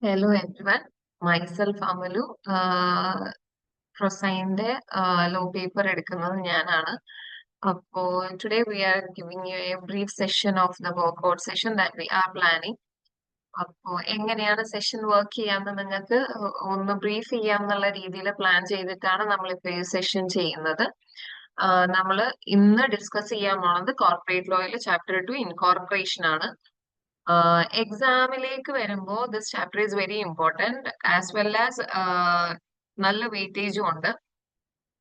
Hello everyone, myself Amalu. Prosign law paper എടുക്കുന്നത് ഞാനാണ്. അപ്പോൾ today we are giving you a brief session of the workout session that we are planning. അപ്പോൾ എങ്ങനെയാണ് session work ചെയ്യാന്ന് നിങ്ങൾക്ക് ഒന്ന് brief ചെയ്യാന്നുള്ള രീതിയിൽ പ്ലാൻ ചെയ്തിട്ടാണ് നമ്മളിപ്പോൾ ഈ സെഷൻ ചെയ്യുന്നത്. നമ്മൾ ഇന്ന് ഡിസ്കസ് ചെയ്യാൻ പോണത് കോർപ്പറേറ്റ് ലോയിൽ ചാപ്റ്റർ 2 ഇൻകോർപ്പറേഷൻ ആണ്. എക്സാമിലേക്ക് വരുമ്പോൾ this chapter is very important as well as നല്ല വെയിറ്റേജും ഉണ്ട്.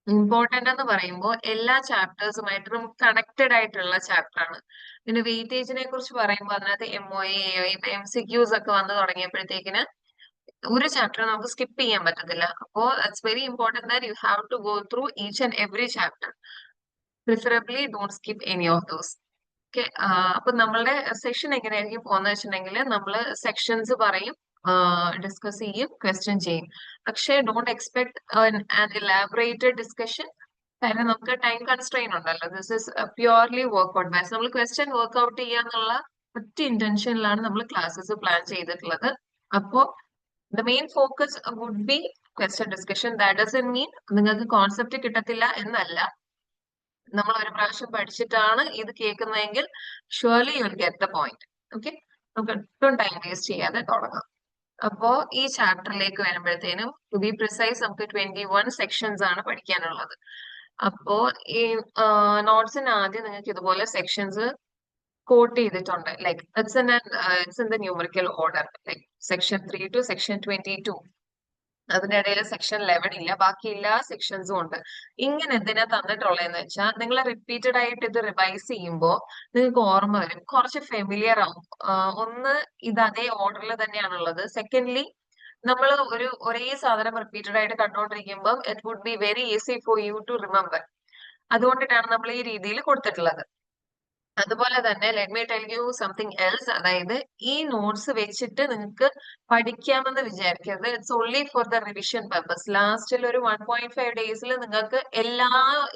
ഇമ്പോർട്ടന്റ് എന്ന് പറയുമ്പോൾ എല്ലാ ചാപ്റ്റേഴ്സുമായിട്ടും കണക്റ്റഡ് ആയിട്ടുള്ള ചാപ്റ്റർ ആണ്. പിന്നെ വെയിറ്റേജിനെ കുറിച്ച് പറയുമ്പോൾ അതിനകത്ത് MOA, MCQs ഒക്കെ വന്നു തുടങ്ങിയപ്പോഴത്തേക്കിന് ഒരു ചാപ്റ്റർ നമുക്ക് സ്കിപ്പ് ചെയ്യാൻ പറ്റത്തില്ല. അപ്പോൾ it's very important that you have to go through each and every chapter. Preferably don't skip any of those. Okay, അപ്പൊ നമ്മളുടെ സെഷൻ എങ്ങനെയായിരിക്കും പോകുന്നത് വെച്ചിട്ടുണ്ടെങ്കിൽ നമ്മൾ സെക്ഷൻസ് പറയും, ഡിസ്കസ് ചെയ്യും, ക്വസ്റ്റ്യൻ ചെയ്യും. പക്ഷേ don't expect an elaborated discussion. കാരണം നമുക്ക് ടൈം കൺസ്ട്രെയിൻ ഉണ്ടല്ലോ. This is purely workout batch. നമ്മൾ ക്വസ്റ്റ്യൻ വർക്ക്ഔട്ട് ചെയ്യാന്നുള്ള ഒറ്റ ഇന്റൻഷനിലാണ് നമ്മൾ ക്ലാസ്സസ് പ്ലാൻ ചെയ്തിട്ടുള്ളത്. അപ്പോ the main focus would be question discussion. That doesn't mean നിങ്ങൾക്ക് കോൺസെപ്റ്റ് കിട്ടത്തില്ല എന്നല്ല. നമ്മൾ ഒരു പ്രാവശ്യം പഠിച്ചിട്ടാണ് ഇത് കേൾക്കുന്നതെങ്കിൽ surely you will get the point. Okay, നമുക്ക് ഒട്ടും ടൈം വേസ്റ്റ് ചെയ്യാതെ തുടങ്ങാം. അപ്പോ ഈ ചാപ്റ്ററിലേക്ക് വരുമ്പോഴത്തേനും ടു ബി പ്രിസൈസ് നമുക്ക് 21 സെക്ഷൻസ് ആണ് പഠിക്കാനുള്ളത്. അപ്പോ ഈ നോട്ട്സിന് ആദ്യം നിങ്ങൾക്ക് ഇതുപോലെ സെക്ഷൻസ് കോട്ട് ചെയ്തിട്ടുണ്ട്. Like it's in the numerical order, like section 3 to section 22. അതിന്റെ ഇടയിൽ സെക്ഷൻ 11 ഇല്ല, ബാക്കി എല്ലാ സെക്ഷൻസും ഉണ്ട്. ഇങ്ങനെ എന്തിനാ തന്നിട്ടുള്ളതെന്ന് വെച്ചാൽ നിങ്ങൾ റിപ്പീറ്റഡ് ആയിട്ട് ഇത് റിവൈസ് ചെയ്യുമ്പോൾ നിങ്ങൾക്ക് ഓർമ്മ വരും, കുറച്ച് ഫെമിലിയർ ആവും. ഒന്ന്, ഇത് അതേ ഓർഡറിൽ തന്നെയാണുള്ളത്. സെക്കൻഡ്ലി, നമ്മൾ ഒരേ സാധനം റിപ്പീറ്റഡ് ആയിട്ട് കണ്ടുകൊണ്ടിരിക്കുമ്പോൾ it would be very easy for you to remember. അതുകൊണ്ടിട്ടാണ് നമ്മൾ ഈ രീതിയിൽ കൊടുത്തിട്ടുള്ളത്. അതുപോലെ തന്നെ let me tell you something else. അതായത് ഈ നോട്ട്സ് വെച്ചിട്ട് നിങ്ങൾക്ക് പഠിക്കാമെന്ന് വിചാരിക്കരുത്. It's only for the revision purpose. ലാസ്റ്റിൽ ഒരു 1.5 ഡേയ്സിൽ നിങ്ങൾക്ക് എല്ലാ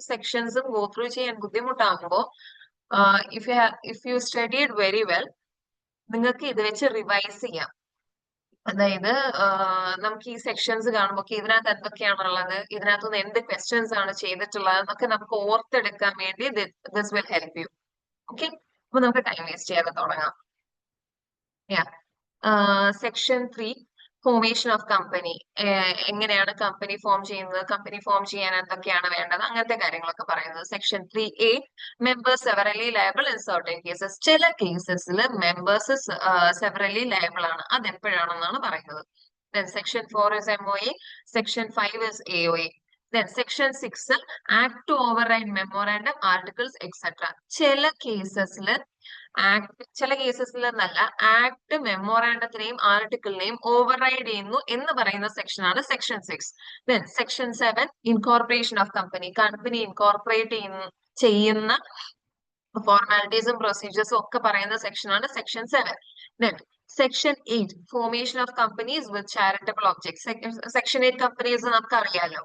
സെക്ഷൻസും ഗോ ത്രൂ ചെയ്യാൻ ബുദ്ധിമുട്ടാകുമ്പോൾ if you studied very well, നിങ്ങൾക്ക് ഇത് വെച്ച് റിവൈസ് ചെയ്യാം. അതായത് നമുക്ക് ഈ സെക്ഷൻസ് കാണുമ്പോൾ ഇതിനകത്ത് എന്തൊക്കെയാണുള്ളത്, ഇതിനകത്തുനിന്ന് എന്ത് ക്വസ്റ്റ്യൻസ് ആണ് ചെയ്തിട്ടുള്ളത് എന്നൊക്കെ നമുക്ക് ഓർത്തെടുക്കാൻ വേണ്ടി this will help you. Okay, അപ്പൊ നമുക്ക് ടൈം വേസ്റ്റ് ചെയ്യാതെ തുടങ്ങാം. Section 3, formation of company. എങ്ങനെയാണ് കമ്പനി ഫോം ചെയ്യുന്നത്, കമ്പനി ഫോം ചെയ്യാൻ എന്തൊക്കെയാണ് വേണ്ടത്, അങ്ങനത്തെ കാര്യങ്ങളൊക്കെ പറയുന്നത്. Section 3A, members severely liable in certain cases. ചില കേസസിൽ മെമ്പേഴ്സ് സെവറലി ലയബിൾ ആണ്. അതെപ്പോഴാണെന്നാണ് പറയുന്നത്. Then section 4 is MOA, section 5 is AOA. Then section 6, act to override memorandum, articles, etc. ചില കേസസിൽ എന്നല്ല, ആക്ട് മെമ്മോറാണ്ടത്തിനെയും ആർട്ടിക്കിളിനെയും ഓവർറൈഡ് ചെയ്യുന്നു എന്ന് പറയുന്ന സെക്ഷൻ ആണ് section 6. Then section 7, incorporation of company. Company incorporate ചെയ്യുന്ന ഫോർമാലിറ്റീസും പ്രൊസീജിയേഴ്സും ഒക്കെ പറയുന്ന സെക്ഷൻ ആണ് section 7. Then section 8, formation of companies with charitable objects. Section 8 companies നമുക്ക് അറിയാലോ.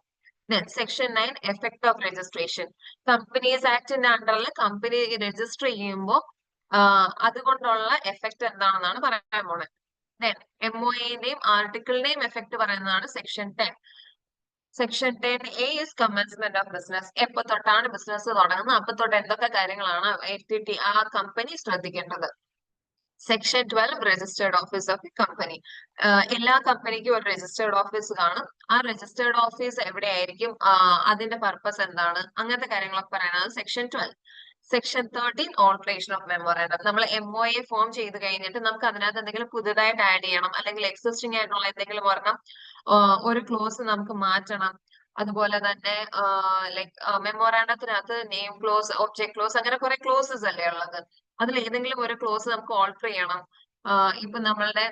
Then section 9, effect of registration. Companies ആക്ടിന്റെ അണ്ടറിൽ കമ്പനി രജിസ്റ്റർ ചെയ്യുമ്പോൾ അതുകൊണ്ടുള്ള എഫക്ട് എന്താണെന്നാണ് പറയാൻ പോണത്. Then MOAന്റെയും ആർട്ടിക്കിളിന്റെയും എഫക്ട് പറയുന്നതാണ് section 10. Section 10A is commencement of business. എപ്പോ തൊട്ടാണ് ബിസിനസ് തുടങ്ങുന്നത്, അപ്പൊ തൊട്ട് എന്തൊക്കെ കാര്യങ്ങളാണ് ആ കമ്പനി ശ്രദ്ധിക്കേണ്ടത്. Section 12, registered office of company. എല്ലാ കമ്പനിക്കും ഒരു രജിസ്റ്റേർഡ് ഓഫീസ് കാണും. ആ രജിസ്റ്റേർഡ് ഓഫീസ് എവിടെയായിരിക്കും, അതിന്റെ പർപ്പസ് എന്താണ്, അങ്ങനത്തെ കാര്യങ്ങളൊക്കെ പറയുന്നത് section 12. Section 13, alteration of memorandum. നമ്മൾ MOA ഫോം ചെയ്ത് കഴിഞ്ഞിട്ട് നമുക്ക് അതിനകത്ത് എന്തെങ്കിലും പുതുതായിട്ട് ആഡ് ചെയ്യണം, അല്ലെങ്കിൽ എക്സിസ്റ്റിംഗ് ആയിട്ടുള്ള എന്തെങ്കിലും ഒരെണ്ണം ഒരു ക്ലോസ് നമുക്ക് മാറ്റണം. അതുപോലെ തന്നെ ലൈക് മെമ്മോറാണ്ടത്തിനകത്ത് നെയിം ക്ലോസ്, ഒബ്ജക്ട് ക്ലോസ്, അങ്ങനെ കുറെ ക്ലോസസ് അല്ലേ ഉള്ളത്. അതിൽ ഏതെങ്കിലും ഒരു ക്ലോസ് നമുക്ക് ഓൾട്ടർ ചെയ്യണം. ഇപ്പൊ നമ്മളുടെ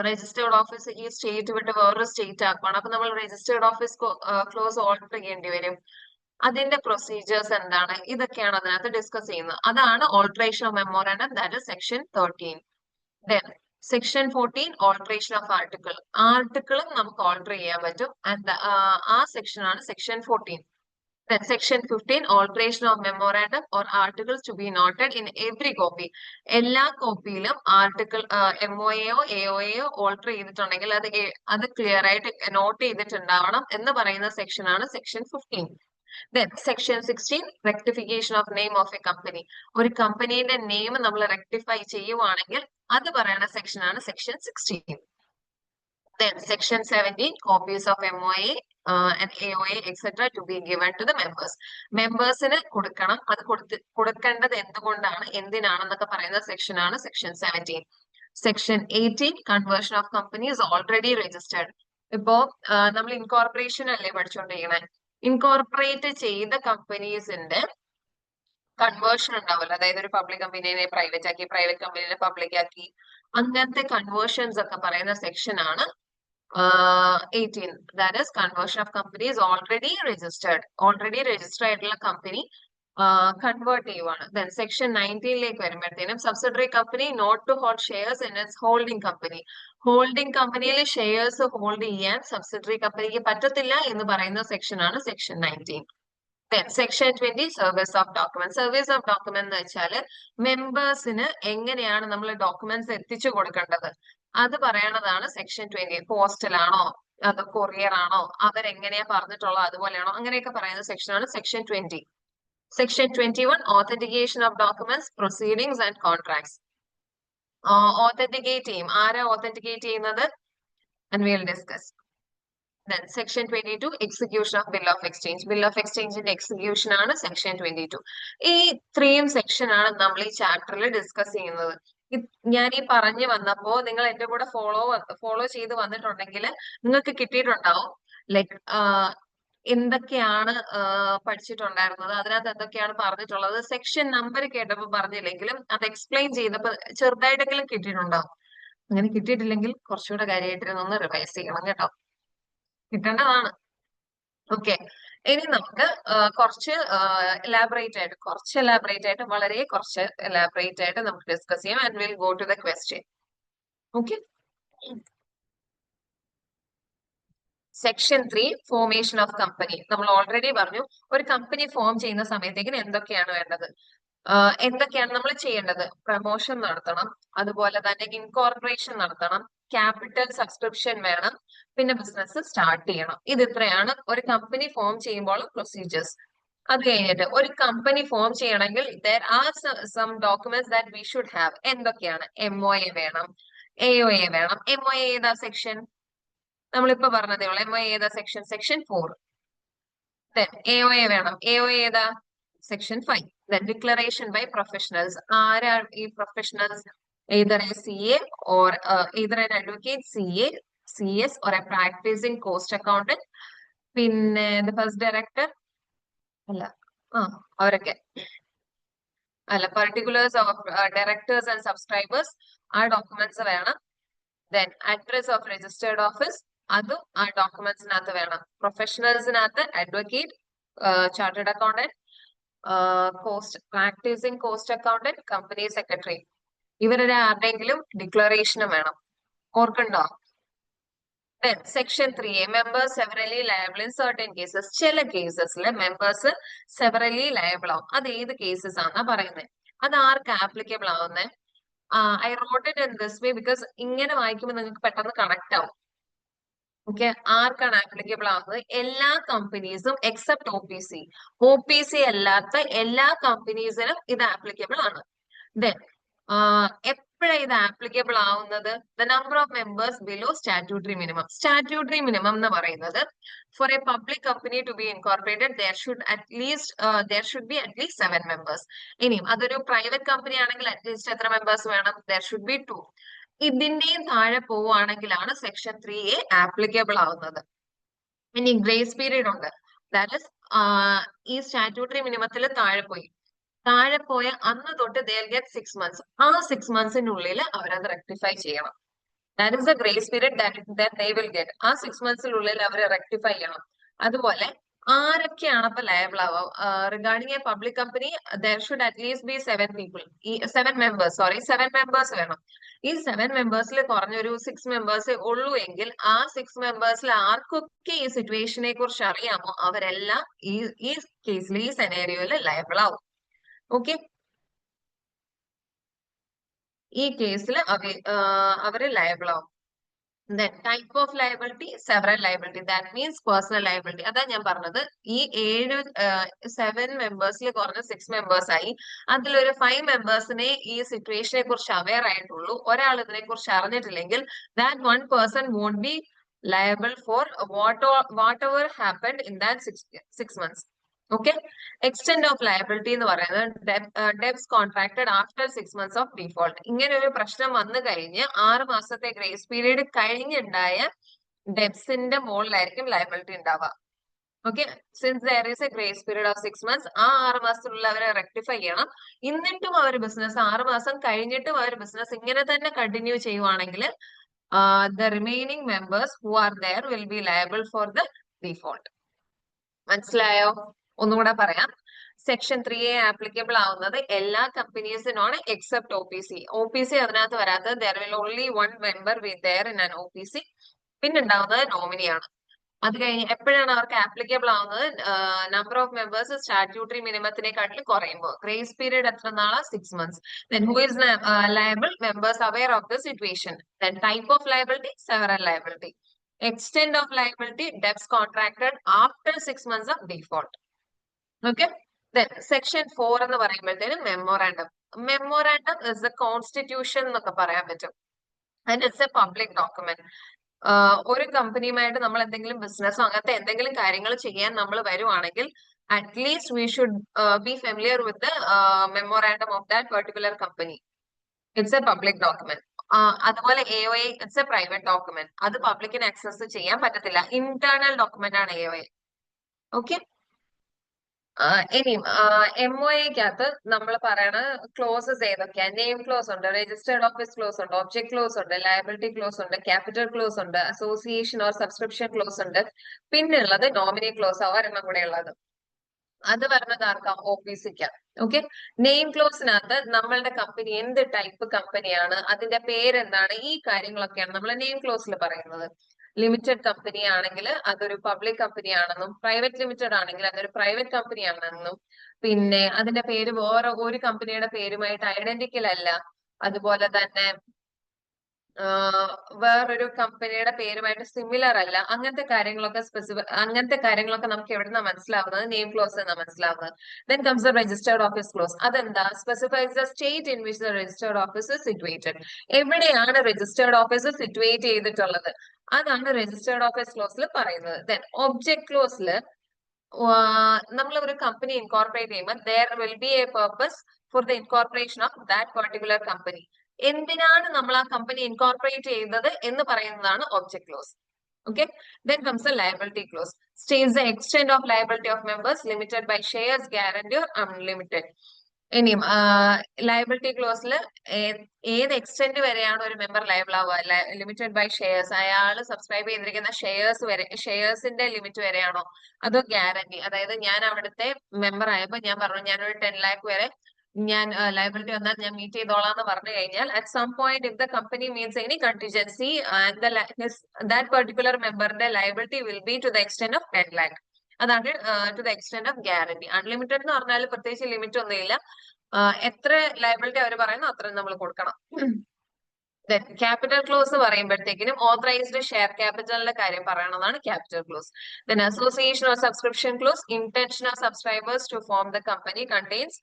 രജിസ്റ്റേർഡ് ഓഫീസ് ഈ സ്റ്റേറ്റ് വിട്ട് വേറൊരു സ്റ്റേറ്റ് ആക്കണം. അപ്പൊ നമ്മൾ രജിസ്റ്റേർഡ് ഓഫീസ് ക്ലോസ് ഓൾട്ടർ ചെയ്യേണ്ടി വരും. അതിന്റെ പ്രൊസീജിയേഴ്സ് എന്താണ്, ഇതൊക്കെയാണ് അതിനകത്ത് ഡിസ്കസ് ചെയ്യുന്നത്. അതാണ് alteration of memorandum, that is section 13. Then section 14, alteration of article. ആർട്ടിക്കിളും നമുക്ക് ഓൾട്ടർ ചെയ്യാൻ പറ്റും. ആ സെക്ഷൻ ആണ് section 14. Then section 15, alteration of memorandum or articles to be noted in every copy. എല്ലാ കോപ്പിയിലും ആർട്ടിക്കിൾ MOAയോ AOAയോ ഓൾട്ടർ ചെയ്തിട്ടുണ്ടെങ്കിൽ അത് ക്ലിയർ ആയിട്ട് നോട്ട് ചെയ്തിട്ടുണ്ടാവണം എന്ന് പറയുന്ന സെക്ഷൻ ആണ് section 15. Then section 16, rectification of name of a company. ഒരു കമ്പനീന്റെ നെയിം നമ്മൾ റെക്ടിഫൈ ചെയ്യുവാണെങ്കിൽ അത് പറയുന്ന സെക്ഷൻ ആണ് section 16. Then section 17, copies of MOA and AOA, etc. to be given to the members. Membersന് കൊടുക്കണം. അത് കൊടുക്കേണ്ടത് എന്തുകൊണ്ടാണ് എന്തിനാണെന്നൊക്കെ പറയുന്ന സെക്ഷൻ ആണ് section 17. Section 18, conversion of companies already registered. ഇപ്പോ നമ്മൾ ഇൻകോർപ്പറേഷൻ അല്ലേ പഠിച്ചുകൊണ്ടിരിക്കണേ. ഇൻകോർപ്പറേറ്റ് ചെയ്ത കമ്പനീസിന്റെ കൺവേർഷൻ ഉണ്ടാവില്ല. അതായത് ഒരു പബ്ലിക് കമ്പനീനെ പ്രൈവറ്റ് ആക്കി, പ്രൈവറ്റ് കമ്പനീനെ പബ്ലിക് ആക്കി, അങ്ങനത്തെ കൺവേർഷൻസ് ഒക്കെ പറയുന്ന സെക്ഷൻ ആണ് 18. That is conversion of companies already registered. Already registered ആയിട്ടുള്ള കമ്പനി കൺവേർട്ട് ചെയ്യുവാണ്. Then section 19ലേക്ക് വരുമ്പോഴത്തേനും subsidiary company not to hold shares in its holding company. Holding കമ്പനിയിൽ ഷെയർസ് ഹോൾഡ് ചെയ്യാൻ സബ്സിഡറി കമ്പനിക്ക് പറ്റത്തില്ല എന്ന് പറയുന്ന സെക്ഷൻ ആണ് section 19. Then section 20, service of document. Service of document എന്ന് വെച്ചാൽ മെമ്പേഴ്സിന് എങ്ങനെയാണ് നമ്മൾ ഡോക്യുമെന്റ്സ് എത്തിച്ചു കൊടുക്കേണ്ടത് അത് പറയണതാണ് സെക്ഷൻ 20. പോസ്റ്റലാണോ അത് കൊറിയർ ആണോ അവരെങ്ങനെയാ പറഞ്ഞിട്ടുള്ളത് അതുപോലെയാണോ അങ്ങനെയൊക്കെ പറയുന്ന സെക്ഷൻ ആണ് section 20. Section 21, authentication of documents, proceedings and contracts. Authenticate ചെയ്യും. ആരാ authenticate ചെയ്യുന്നത്? And we will discuss. Then section 22, execution of bill of exchange. Bill of exchange in execution ആണ് section 22. ഈ 3 സെക്ഷൻ ആണ് നമ്മൾ ഈ ചാപ്റ്ററിൽ ഡിസ്കസ് ചെയ്യുന്നത്. ഞാൻ ഈ പറഞ്ഞു വന്നപ്പോ നിങ്ങൾ എന്റെ കൂടെ ഫോളോ ചെയ്ത് വന്നിട്ടുണ്ടെങ്കിൽ നിങ്ങൾക്ക് കിട്ടിയിട്ടുണ്ടാവും ലൈക്ക് എന്തൊക്കെയാണ് പഠിച്ചിട്ടുണ്ടായിരുന്നത്, അതിനകത്ത് എന്തൊക്കെയാണ് പറഞ്ഞിട്ടുള്ളത്. സെക്ഷൻ നമ്പർ കേട്ടപ്പോൾ പറഞ്ഞില്ലെങ്കിലും അത് എക്സ്പ്ലെയിൻ ചെയ്തപ്പോൾ ചെറുതായിട്ടെങ്കിലും കിട്ടിയിട്ടുണ്ടാവും. അങ്ങനെ കിട്ടിയിട്ടില്ലെങ്കിൽ കുറച്ചുകൂടെ കാര്യമായിട്ടിരുന്നൊന്ന് റിവൈസ് ചെയ്യണം കേട്ടോ, കിട്ടേണ്ടതാണ്. ഓക്കെ, ഇനി നമുക്ക് കുറച്ച് എലാബറേറ്റ് ആയിട്ട് വളരെ കുറച്ച് എലാബറേറ്റ് ആയിട്ട് നമുക്ക് ഡിസ്കസ് ചെയ്യാം. And will go to the question. Okay, section 3, formation of company. നമ്മൾ ഓൾറെഡി പറഞ്ഞു ഒരു കമ്പനി ഫോം ചെയ്യുന്ന സമയത്തേക്കിന് എന്തൊക്കെയാണ് വേണ്ടത്, എന്തൊക്കെയാണ് നമ്മൾ ചെയ്യേണ്ടത്. പ്രമോഷൻ നടത്തണം, അതുപോലെ തന്നെ ഇൻകോർപ്പറേഷൻ നടത്തണം, ക്യാപിറ്റൽ സബ്സ്ക്രിപ്ഷൻ വേണം, പിന്നെ ബിസിനസ് സ്റ്റാർട്ട് ചെയ്യണം. ഇത് ഇത്രയാണ് ഒരു കമ്പനി ഫോം ചെയ്യുമ്പോൾ പ്രൊസീജിയേഴ്സ്. അത് കഴിഞ്ഞിട്ട് ഒരു കമ്പനി ഫോം ചെയ്യണമെങ്കിൽ there are some documents that we should have. എന്തൊക്കെയാണ്? MOA വേണം, AOA വേണം. MOA ഏതാ സെക്ഷൻ? നമ്മളിപ്പോ പറഞ്ഞതേ ഉള്ളൂ. MOA ഏതാ സെക്ഷൻ? സെക്ഷൻ 4. Then AOA വേണം. AOA ഏതാ? Section 5. Then declaration by professionals. ആരാ ഈ professionals? Either a CA or either an advocate, CA, CS or a practicing cost accountant. പിന്നെ the first director അല്ല അവരൊക്കെ അല്ല, particulars of directors and subscribers ആ documents വേണം. Then address of registered office അതും ആ ഡോക്യുമെന്റ്സിനകത്ത് വേണം. പ്രൊഫഷണൽസിനകത്ത് advocate, chartered accountant, practising cost accountant, company secretary, ഇവരുടെ ആരുടെയെങ്കിലും ഡിക്ലറേഷനും വേണം. ഓർക്കണ്ടോ? Then section 3A, members severally liable in certain cases. ചില കേസസിലെ മെമ്പേഴ്സ് സെവറലി ലയബിൾ ആവും. അത് ഏത് കേസസ് ആണെന്നാ പറയുന്നത്. അത് ആർക്ക് ആപ്ലിക്കബിൾ ആവുന്നത്? I wrote it in this way because ഇങ്ങനെ വായിക്കുമ്പോൾ നിങ്ങൾക്ക് പെട്ടെന്ന് കണക്ട് ആവും. ഓക്കെ, ആർക്കാണ് ആപ്ലിക്കബിൾ ആവുന്നത്? എല്ലാ കമ്പനീസും എക്സെപ്റ്റ് OPC. OPC അല്ലാത്ത എല്ലാ കമ്പനീസിനും ഇത് ആപ്ലിക്കബിൾ ആണ്. Then എപ്പോഴാണ് ഇത് ആപ്ലിക്കബിൾ ആവുന്നത്? The number of members below statutory minimum. Statutory minimum എന്ന് പറയുന്നത് for a public company to be incorporated there should be at least 7 members. ഇനിയും അതൊരു പ്രൈവറ്റ് കമ്പനി ആണെങ്കിൽ അറ്റ്ലീസ്റ്റ് എത്ര മെമ്പേഴ്സ് വേണം? there should be 2. ഇതിന്റെയും താഴെ പോവുകയാണെങ്കിലാണ് സെക്ഷൻ 3A ആപ്ലിക്കബിൾ ആവുന്നത്. ഇനി ഗ്രേസ് പീരീഡ് ഉണ്ട്. ദാറ്റ് ഇസ് ഈ സ്റ്റാറ്റ്യൂട്ടറി മിനിമത്തിൽ താഴെ പോയ അന്ന് തൊട്ട് they'll get 6 months. ആ 6 monthsനുള്ളിൽ അവരത് റെക്ടിഫൈ ചെയ്യണം. That is the grace period that they will get. ആ 6 monthsനുള്ളിൽ അവർ റെക്ടിഫൈ ചെയ്യണം. അതുപോലെ ആരൊക്കെയാണ് അപ്പൊ ലയബിൾ ആവാം? Regarding A public company there should at least B 7 people. ഈ 7 മെമ്പേഴ്സ്, സോറി 7 മെമ്പേഴ്സ് വേണം. ഈ 7 മെമ്പേഴ്സിൽ കുറഞ്ഞൊരു 6 മെമ്പേഴ്സ് ഉള്ളൂ എങ്കിൽ ആ 6 മെമ്പേഴ്സിൽ ആർക്കൊക്കെ ഈ സിറ്റുവേഷനെ കുറിച്ച് അറിയാമോ അവരെല്ലാം ഈ കേസിൽ, ഈ സെനേറിയോയിൽ ലയബിൾ ആവും. ഓക്കെ, ഈ കേസിൽ അവര് ലയബിൾ ആവും. Then type of liability, several liability. That means personal liability. അതാ ഞാൻ പറഞ്ഞത്, ഈ 7 മെമ്പേഴ്സിൽ കുറഞ്ഞ 6 മെമ്പേഴ്സ് ആയി. അതിലൊരു 5 മെമ്പേഴ്സിനെ ഈ സിറ്റുവേഷനെ കുറിച്ച് അവെയർ ആയിട്ടുള്ളൂ. ഒരാൾ ഇതിനെ കുറിച്ച് അറിഞ്ഞിട്ടില്ലെങ്കിൽ that one person won't be liable for whatever happened in that six months. ഓക്കെ, എക്സ്റ്റെൻഡ് ഓഫ് ലയബിലിറ്റി എന്ന് പറയുന്നത് debts contracted after 6 months of default. ഇങ്ങനെ ഒരു പ്രശ്നം വന്നു കഴിഞ്ഞ് 6 മാസത്തെ ഗ്രേസ് പീരീഡ് കഴിഞ്ഞുണ്ടായ ഡെബ്സിന്റെ മുകളിലായിരിക്കും ലയബിലിറ്റി ഉണ്ടാവുക. Okay, since there is a grace period of 6 months, ആ 6 മാസത്തിലുള്ള അവരെ റെക്ടിഫൈ ചെയ്യണം. എന്നിട്ടും അവർ ബിസിനസ് 6 മാസം കഴിഞ്ഞിട്ടും അവർ ബിസിനസ് ഇങ്ങനെ തന്നെ കണ്ടിന്യൂ ചെയ്യുവാണെങ്കിൽ the remaining members who are there will be liable for the default. മനസ്സിലായോ? ഒന്നുകൂടെ പറയാം. സെക്ഷൻ 3A ആപ്ലിക്കബിൾ ആവുന്നത് എല്ലാ കമ്പനീസിനാണ് എക്സെപ്റ്റ് OPC. OPC അതിനകത്ത് വരാത്തത് there will only one member be there in an OPC. പിന്നെ ഉണ്ടാവുന്നത് നോമിനിയാണ്. അത് കഴിഞ്ഞ് എപ്പോഴാണ് അവർക്ക് ആപ്ലിക്കബിൾ ആവുന്നത്? നമ്പർ ഓഫ് മെമ്പേഴ്സ് സ്റ്റാറ്റ്യൂട്ടറി മിനിമത്തിനെക്കാട്ടിലും കുറയുമ്പോൾ. ഗ്രേസ് പീരീഡ് എത്ര നാളാ? 6 months. Then who is liable? Members aware of the situation. Then type of liability, several liability. Extent of liability, debts contracted after 6 months of default. Okay. Then section 4 എന്ന് പറയുമ്പോഴത്തേനും memorandum. Memorandum is the constitution എന്നൊക്കെ പറയാൻ പറ്റും. And it's a public document. ഒരു കമ്പനിയുമായിട്ട് നമ്മൾ എന്തെങ്കിലും ബിസിനസ്സോ അങ്ങനത്തെ എന്തെങ്കിലും കാര്യങ്ങൾ ചെയ്യാൻ നമ്മൾ വരുവാണെങ്കിൽ at least V should B familiar with the memorandum of that particular company. It's A public document. അതുപോലെ AOA it's A private document. അത് പബ്ലിക്കിന് ആക്സസ് ചെയ്യാൻ പറ്റത്തില്ല. ഇന്റേണൽ ഡോക്യുമെന്റ് ആണ് AOA. ഓക്കെ, ഇനിയും MOAക്കകത്ത് നമ്മൾ പറയണ ക്ലോസസ് ഏതൊക്കെയാ? നെയിം ക്ലോസ് ഉണ്ട്, രജിസ്റ്റേർഡ് ഓഫീസ് ക്ലോസ് ഉണ്ട്, ഒബ്ജക്ട് ക്ലോസ് ഉണ്ട്, ലയബിലിറ്റി ക്ലോസ് ഉണ്ട്, ക്യാപിറ്റൽ ക്ലോസ് ഉണ്ട്, അസോസിയേഷൻ ഓർ സബ്സ്ക്രിപ്ഷൻ ക്ലോസ് ഉണ്ട്. പിന്നെ ഉള്ളത് നോമിനി ക്ലോസ്, ഒരെണ്ണം കൂടെ ഉള്ളത്. അത് പറഞ്ഞത് ആർക്കാ? OPCക്കാ. ഓക്കെ, നെയിം ക്ലോസിനകത്ത് നമ്മളുടെ കമ്പനി എന്ത് ടൈപ്പ് കമ്പനിയാണ്, അതിന്റെ പേരെന്താണ്, ഈ കാര്യങ്ങളൊക്കെയാണ് നമ്മൾ നെയിം ക്ലോസിൽ പറയുന്നത്. ലിമിറ്റഡ് കമ്പനി ആണെങ്കിൽ അതൊരു പബ്ലിക് കമ്പനി ആണെന്നും, പ്രൈവറ്റ് ലിമിറ്റഡ് ആണെങ്കിൽ അതൊരു പ്രൈവറ്റ് കമ്പനി ആണെന്നും, പിന്നെ അതിന്റെ പേര് വേറെ ഒരു കമ്പനിയുടെ പേരുമായിട്ട് ഐഡന്റിക്കൽ അല്ല, അതുപോലെ തന്നെ വേറൊരു കമ്പനിയുടെ പേരുമായിട്ട് സിമിലർ അല്ല, അങ്ങനത്തെ കാര്യങ്ങളൊക്കെ നമുക്ക് എവിടുന്ന മനസ്സിലാവുന്നത്? നെയിം ക്ലോസ് എന്നാ മനസ്സിലാവുന്നത്. Then comes the registered office clause. അതെന്താ? Specifies the state in which the registered office is situated. എവിടെയാണ് രജിസ്റ്റേർഡ് ഓഫീസ് സിറ്റുവേറ്റ് ചെയ്തിട്ടുള്ളത്, അതാണ് രജിസ്റ്റേർഡ് ഓഫീസ് ക്ലോസിൽ പറയുന്നത്. Then ഒബ്ജക്ട് ക്ലോസിൽ നമ്മൾ ഒരു കമ്പനി ഇൻകോർപ്പറേറ്റ് ചെയ്യുമ്പോൾ there will be a purpose for the incorporation of that particular company. എന്തിനാണ് നമ്മൾ ആ കമ്പനി ഇൻകോർപ്പറേറ്റ് ചെയ്തത് എന്ന് പറയുന്നതാണ് object close. Okay, then comes the liability clause. States the extent of liability of members, limited by shares, guarantee or unlimited. ഇനിയും liability ക്ലോസിൽ ഏത് extent വരെയാണ് ഒരു മെമ്പർ ലയബിൾ ആവുക? ലിമിറ്റഡ് ബൈ ഷെയർസ്, അയാൾ സബ്സ്ക്രൈബ് ചെയ്തിരിക്കുന്ന ഷെയർസിന്റെ ലിമിറ്റ് വരെയാണോ? അതോ ഗ്യാരണ്ടി, അതായത് ഞാൻ അവിടുത്തെ മെമ്പർ ആയപ്പോ ഞാൻ പറഞ്ഞു ഞാനൊരു 10 lakh വരെ ഞാൻ ലയബിലിറ്റി വന്നാൽ ഞാൻ മീറ്റ് ചെയ്തോളാം എന്ന് പറഞ്ഞു കഴിഞ്ഞാൽ at some point if the company means any contingency that particular മെമ്പറിന്റെ liability will be to the extent of 10 lakh. അതാണ് to the extent of guarantee. Unlimited എന്ന് പറഞ്ഞാൽ പ്രത്യേകിച്ച് ലിമിറ്റ് ഒന്നുമില്ല, എത്ര ലയബിലിറ്റി അവർ പറയുന്നു അത്രയും നമ്മൾ കൊടുക്കണം. ക്യാപിറ്റൽ ക്ലോസ് പറയുമ്പോഴത്തേക്കിനും ഓതറൈസ്ഡ് ഷെയർ ക്യാപിറ്റലിന്റെ കാര്യം പറയണതാണ് capital clause. Then association or subscription clause, intention of subscribers to form the company contains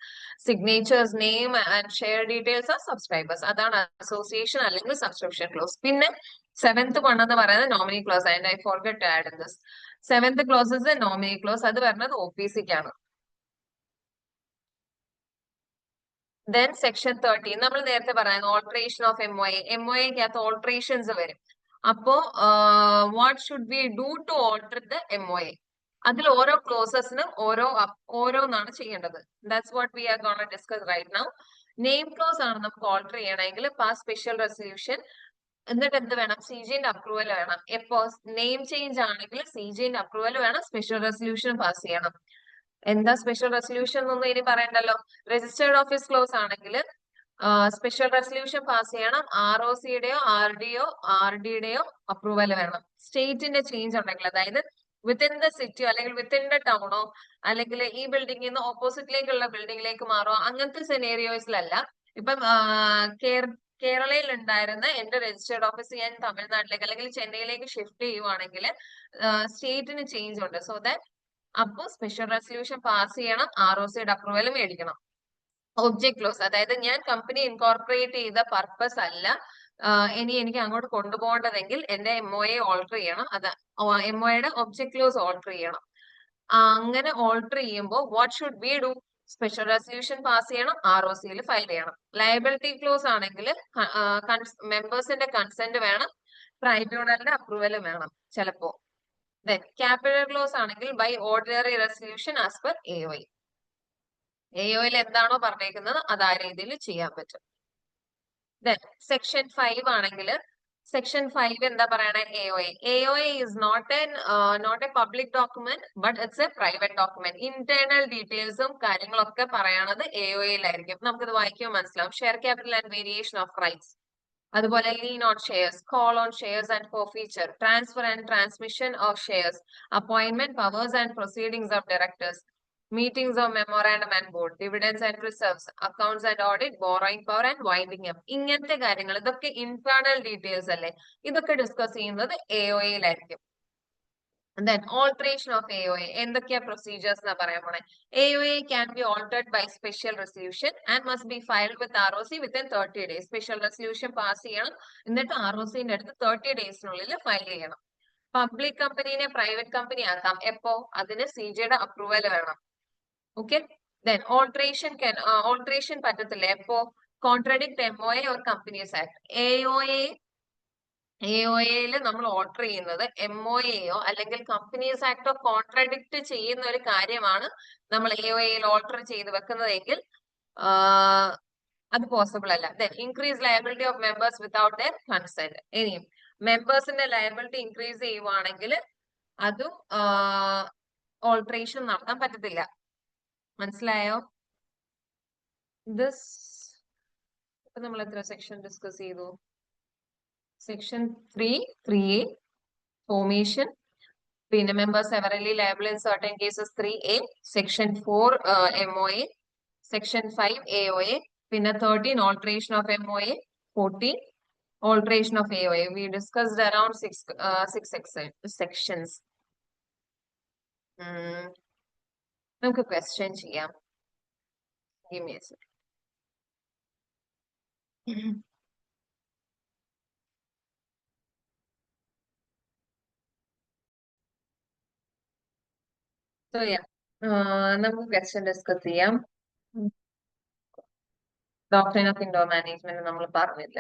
signatures, name and share details of subscribers. അതാണ് അസോസിയേഷൻ അല്ലെങ്കിൽ സബ്സ്ക്രിപ്ഷൻ ക്ലോസ്. പിന്നെ 7th one എന്ന് പറയുന്നത് nominee clause. And I forget to add in this. 7th clause is nominee clause. അത് വരുന്നത് OPCക്കാണ്. Then section 13 നമ്മൾ നേരത്തെ പറയുന്നത് ഓൾട്ടറേഷൻ ഓഫ് MOA. MOAക്കകത്ത് ഓൾട്ടറേഷൻസ് വരും. അപ്പോ what should we do to alter the MOA? അതിൽ ഓരോ ക്ലോസസിനും ഓരോന്നാണ് ചെയ്യേണ്ടത്. That's what we are gonna discuss right now. Name clause ആണ് നമുക്ക് ഓൾട്ടർ ചെയ്യണമെങ്കിൽ പാസ് സ്പെഷ്യൽ റെസൊല്യൂഷൻ എന്നിട്ട് എന്ത് വേണം? CGന്റെ അപ്രൂവൽ വേണം. എപ്പോ നെയിം ചേഞ്ച് ആണെങ്കിൽ CGന്റെ അപ്രൂവൽ വേണം, സ്പെഷ്യൽ റെസൊല്യൂഷൻ പാസ് ചെയ്യണം. എന്താ സ്പെഷ്യൽ റെസൊല്യൂഷൻ എന്നൊന്നും ഇനി പറയണ്ടല്ലോ. രജിസ്റ്റേർഡ് ഓഫീസ് ക്ലോസ് ആണെങ്കിൽ സ്പെഷ്യൽ റെസൊല്യൂഷൻ പാസ് ചെയ്യണം. ROCയുടെയോ RDയുടെയോ അപ്രൂവൽ വേണം. സ്റ്റേറ്റിന്റെ ചേഞ്ച് ഉണ്ടെങ്കിൽ, അതായത് വിത്തിൻ ദ സിറ്റിയോ അല്ലെങ്കിൽ വിത്തിൻ ദ ടൗണോ അല്ലെങ്കിൽ ഈ ബിൽഡിംഗിൽ നിന്ന് ഓപ്പോസിറ്റിലേക്കുള്ള ബിൽഡിംഗിലേക്ക് മാറോ, അങ്ങനത്തെ സെനേറിയോസിലല്ല. ഇപ്പം കേരളയിൽ ഉണ്ടായിരുന്ന എന്റെ രജിസ്റ്റേർഡ് ഓഫീസ് ഞാൻ തമിഴ്നാട്ടിലേക്ക് അല്ലെങ്കിൽ ചെന്നൈയിലേക്ക് ഷിഫ്റ്റ് ചെയ്യുവാണെങ്കിൽ സ്റ്റേറ്റിന് ചേഞ്ച് ഉണ്ട്. സോ ദാറ്റ് അപ്പോൾ സ്പെഷ്യൽ റെസൊല്യൂഷൻ പാസ് ചെയ്യണം, ROCയുടെ അപ്രൂവൽ മേടിക്കണം. ഒബ്ജക്ട് ക്ലോസ്, അതായത് ഞാൻ കമ്പനി ഇൻകോർപ്പറേറ്റ് ചെയ്ത പർപ്പസ് അല്ല ഇനി എനിക്ക് അങ്ങോട്ട് കൊണ്ടുപോകേണ്ടതെങ്കിൽ എന്റെ MOA ഓൾട്ടർ ചെയ്യണം. അത് MOAയുടെ ഒബ്ജക്ട് ക്ലോസ് ഓൾട്ടർ ചെയ്യണം. അങ്ങനെ ഓൾട്ടർ ചെയ്യുമ്പോൾ what should be do? Special resolution pass ചെയ്യണം, ROCയിൽ ഫയൽ ചെയ്യണം. ലയബിലിറ്റി ക്ലോസ് ആണെങ്കിൽ മെമ്പേഴ്സിന്റെ കൺസെന്റ് വേണം, ട്രൈബ്യൂണലിന്റെ അപ്രൂവൽ വേണം ചിലപ്പോ. ദെൻ ക്യാപിറ്റൽ ക്ലോസ് ആണെങ്കിൽ by ordinary resolution as per AOA. AOയിൽ എന്താണോ പറഞ്ഞേക്കുന്നത് അത് ആ രീതിയിൽ ചെയ്യാൻ പറ്റും. ദെൻ സെക്ഷൻ 5 ആണെങ്കിൽ സെക്ഷൻ 5 എന്താ പറയണേ? AOA is not a public document but it's a private document. Internal ഡീറ്റെയിൽസും കാര്യങ്ങളൊക്കെ പറയണത് AOAയിലായിരിക്കും. നമുക്കിത് വായിക്കുമ്പോൾ മനസ്സിലാവും. Share capital and variation of rights, അതുപോലെ lien on shares, call on shares and forfeiture, transfer and transmission of shares, appointment powers and proceedings of directors, meetings of memorandum and board, dividends and reserves, accounts and audit, borrowing power and winding up. ഇങ്ങനത്തെ കാര്യങ്ങൾ ഇതൊക്കെ internal details അല്ലേ? ഇതൊക്കെ discuss ചെയ്യുന്നത് AOAയിലായിരിക്കും. Then alteration of AOA, എന്തൊക്കെയാ procedures എന്നാ പറയാൻ പോണേ? AOA can be altered by special resolution and must be filed with ROC within 30 days. Special resolution pass ചെയ്യണം, എന്നിട്ട് ROCന്റെ അടുത്ത് 30 ഡേയ്സിനുള്ളിൽ ഫയൽ ചെയ്യണം. പബ്ലിക് കമ്പനീനെ പ്രൈവറ്റ് കമ്പനി ആക്കാം. എപ്പോ? അതിന് CGയുടെ അപ്രൂവൽ വേണം. Okay, then alteration പറ്റത്തില്ല. എപ്പോ? Contradict MOA or Companies Act. AOAയിൽ നമ്മൾ ഓൾട്ടർ ചെയ്യുന്നത് MOAയോ അല്ലെങ്കിൽ കമ്പനീസ് ആക്ടോ കോൺട്രഡിക്ട് ചെയ്യുന്ന ഒരു കാര്യമാണ് നമ്മൾ AOAയിൽ ഓൾട്ടർ ചെയ്ത് വെക്കുന്നതെങ്കിൽ അത് പോസിബിൾ അല്ല. Then increase liability of members without their consent. ഇനിയും മെമ്പേഴ്സിന്റെ ലയബിലിറ്റി ഇൻക്രീസ് ചെയ്യുവാണെങ്കിൽ അതും ഓൾട്ടറേഷൻ നടത്താൻ പറ്റത്തില്ല. മനസ്സിലായോ? ഇപ്പൊ നമ്മൾ എത്ര സെക്ഷൻ ഡിസ്കസ് ചെയ്തു? സെക്ഷൻ 3A ഫോർമേഷൻ, പിന്നെ members severely liable in certain cases 3A, section 4 MOA, section 5 AOA, പിന്നെ 13 alteration of MOA, 14 alteration of AOA. We discussed around 6 sections. നമുക്ക് ക്വസ്റ്റ്യൻ ചെയ്യാം. Give me a second. So yeah, നമുക്ക് question discuss ചെയ്യാം. Doctrine of indoor management നമ്മൾ പറഞ്ഞില്ല.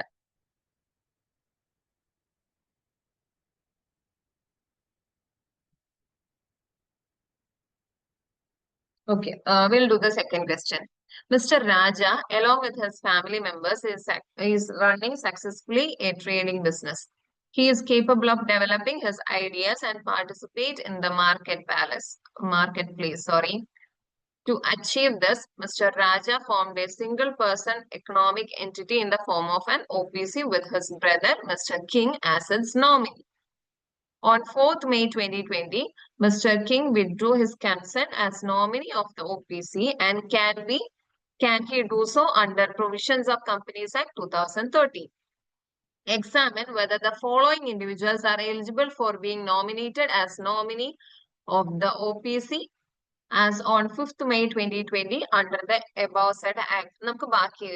Okay, we'll do the second question. Mr. Raja, along with his family members, is running successfully a trading business. He is capable of developing his ideas and participate in the marketplace. To achieve this, Mr. Raja formed a single-person economic entity in the form of an OPC with his brother, Mr. King, as its nominee. On 4th May 2020, Mr. King withdrew his consent as nominee of the OPC and can he do so under provisions of Companies Act 2013? Examine whether the following individuals are eligible for being nominated as nominee of the OPC as on 5th May 2020 under the above said act. നമുക്ക് ബാക്കി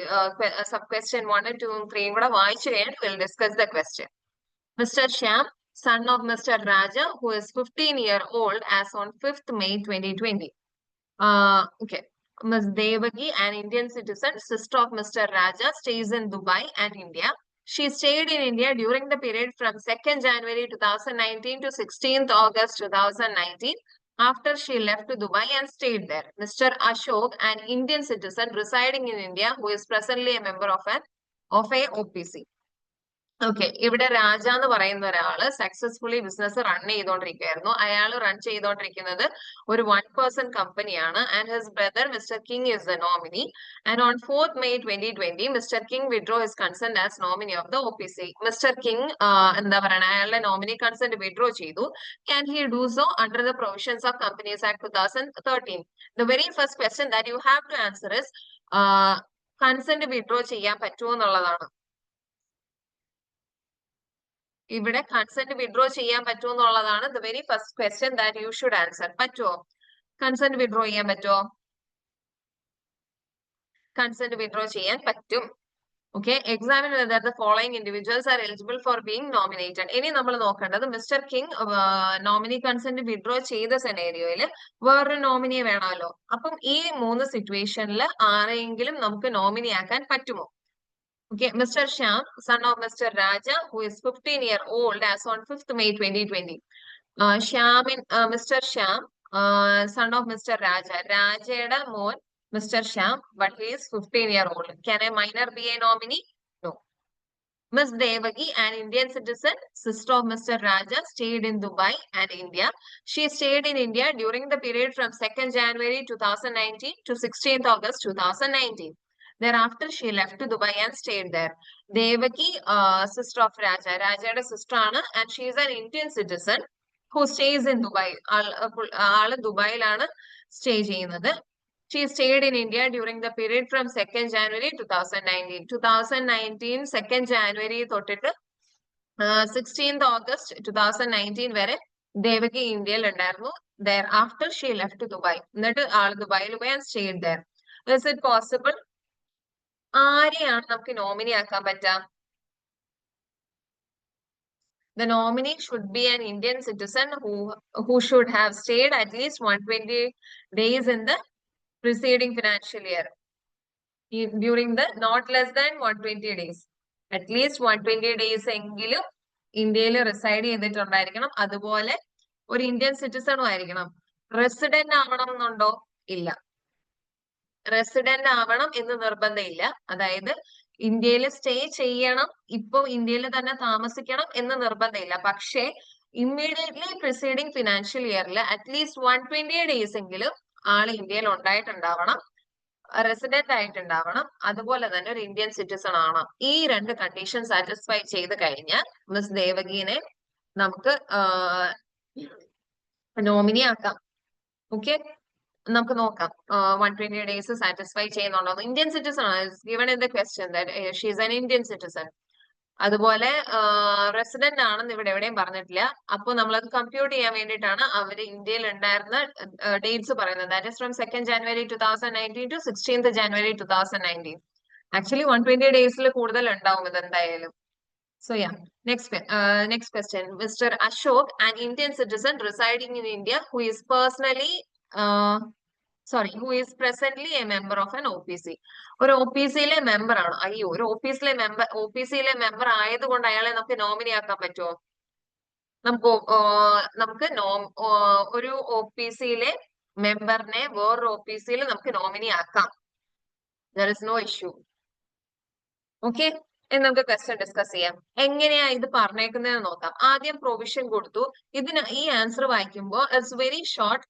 sub question 1 and 2 and 3 കൂടെ വായിച്ചു കഴിഞ്ഞിട്ട് we'll discuss the question. Mr. Shyam, son of Mr. Raja, who is 15-year-old as on 5th May 2020. Okay. Ms. Devagi, an Indian citizen, sister of Mr. Raja, stays in Dubai and India. She stayed in India during the period from 2nd January 2019 to 16th August 2019. After she left to Dubai and stayed there. Mr. Ashok, an Indian citizen residing in India, who is presently a member of a OPC. Okay, ഇവിടെ രാജ എന്ന് പറയുന്ന ഒരാള് successfully business run ചെയ്തോണ്ടിരിക്കുകയായിരുന്നു. അയാൾ run ചെയ്തോണ്ടിരിക്കുന്നത് ഒരു 1% കമ്പനിയാണ്. And his brother mister King is the nominee. And on 4th May 2020 mister King withdraw his consent as nominee of the OPC. Mister King എന്താ പറയണ, അയാളുടെ നോമിനി കൺസെന്റ് വിഡ്രോ ചെയ്തു. Can he do so under the provisions of Companies Act 2013? The very first question that you have to answer is consent withdraw ചെയ്യാൻ പറ്റുമോ എന്നുള്ളതാണ്. ഇവിടെ consent withdraw ചെയ്യാൻ പറ്റുമോ എന്നുള്ളതാണ് the very first question that you should answer. പറ്റുമോ? Consent withdraw ചെയ്യാൻ പറ്റുമോ? കൺസെന്റ് വിഡ്രോ ചെയ്യാൻ പറ്റും. Okay, examine whether the following individuals are eligible for being nominated. ഇനി നമ്മൾ നോക്കേണ്ടത് mister king nominee consent withdraw ചെയ്ത സെനേരിയോയിൽ വേറൊരു നോമിനിയെ വേണമല്ലോ. അപ്പം ഈ 3 സിറ്റുവേഷനിൽ ആരെങ്കിലും നമുക്ക് നോമിനി ആക്കാൻ പറ്റുമോ? Okay, Mr. Shyam, son of Mr. Raja, who is 15 years old as on 5th May 2020. Mr. Shyam, son of Mr. Raja. Rajayada mon, Mr. Shyam, but he is 15 years old. Can a minor be a nominee? No. Ms. Devaki, an Indian citizen, sister of Mr. Raja, stayed in Dubai and India. She stayed in India during the period from 2nd January 2019 to 16th August 2019. Thereafter, she left to Dubai and stayed there. Devaki, sister of Raja. Rajayada sister ആണ്, and she is an Indian citizen who stays in Dubai. ആള് ദുബായിലാണ് stay ചെയ്യുന്നത്. She stayed in India during the period from 2nd January 2019. 2019 2nd January തൊട്ടിട്ട് 16th August 2019 വരെ ദേവകി ഇന്ത്യയിൽ ഉണ്ടായിരുന്നു. Thereafter, she left to Dubai. എന്നിട്ട് ആള് ദുബായിൽ പോയി and stayed there. Is it possible? ആരെയാണ് നമുക്ക് നോമിനി ആക്കാൻ പറ്റുക? The nominee should be an Indian citizen who should have stayed at least 120 days in the preceding financial year. During the not less than 120 days. At least 120 days എങ്കിലും ഇന്ത്യയിൽ reside ചെയ്തിട്ടുണ്ടായിരിക്കണം. അതുപോലെ ഒരു Indian സിറ്റിസണും ആയിരിക്കണം. Resident ആവണം എന്നുണ്ടോ? ഇല്ല. Resident ആവണം എന്ന് നിർബന്ധമില്ല. അതായത് ഇന്ത്യയിൽ സ്റ്റേ ചെയ്യണം, ഇപ്പൊ ഇന്ത്യയിൽ തന്നെ താമസിക്കണം എന്ന് നിർബന്ധമില്ല. പക്ഷേ ഇമ്മീഡിയറ്റ്ലി പ്രിസീഡിങ് ഫിനാൻഷ്യൽ ഇയറിൽ അറ്റ്ലീസ്റ്റ് 120 ഡേയ്സ് എങ്കിലും ആള് ഇന്ത്യയിൽ ഉണ്ടായിട്ടുണ്ടാവണം, റെസിഡന്റ് ആയിട്ടുണ്ടാവണം, അതുപോലെ തന്നെ ഒരു ഇന്ത്യൻ സിറ്റിസൺ ആണ്. ഈ 2 കണ്ടീഷൻ സാറ്റിസ്ഫൈ ചെയ്ത് കഴിഞ്ഞാൽ മിസ് ദേവകീനെ നമുക്ക് നോമിനി ആക്കാം. ഓക്കെ, നമുക്ക് നോക്കാം 120 ഡേയ്സ് സാറ്റിസ്ഫൈ ചെയ്യുന്നുണ്ടോ. ഇന്ത്യൻ സിറ്റിസൺ ആണ് given in the question that she is an Indian citizen. അതുപോലെ റെസിഡന്റ് ആണെന്ന് ഇവിടെ എവിടെയും പറഞ്ഞിട്ടില്ല. അപ്പോൾ നമ്മളത് കമ്പ്യൂട്ട് ചെയ്യാൻ വേണ്ടിയിട്ടാണ് അവർ ഇന്ത്യയിൽ ഉണ്ടായിരുന്ന ഡേറ്റ്സ് പറയുന്നത്. That is from 2nd January 2019 to 16th January 2019. Actually 120 ഡേയ്സിൽ കൂടുതൽ ഉണ്ടാവും ഇത് എന്തായാലും. So yeah, next question. Mr. Ashok, an Indian citizen residing in India who is who is presently a member of an OPC. ഒരു OPC-യിലെ member ആണ്. അയ്യോ, ഒരു OPC-യിലെ member ആയതുകൊണ്ട് അയാളെ നമുക്ക് നോമിനി ആക്കാൻ പറ്റുമോ? നമുക്ക് ഒരു OPC-യിലെ മെമ്പറിനെ വേറൊരു OPC-യിൽ നമുക്ക് നോമിനി ആക്കാം. There is no issue. Okay, നമുക്ക് ക്വസ്റ്റ്യൻ ഡിസ്കസ് ചെയ്യാം. എങ്ങനെയാ ഇത് പറഞ്ഞേക്കുന്നതെന്ന് നോക്കാം. ആദ്യം പ്രൊവിഷൻ കൊടുത്തു. ഈ ആൻസർ വായിക്കുമ്പോൾ ഇറ്റ്സ് വെരി ഷോർട്ട്.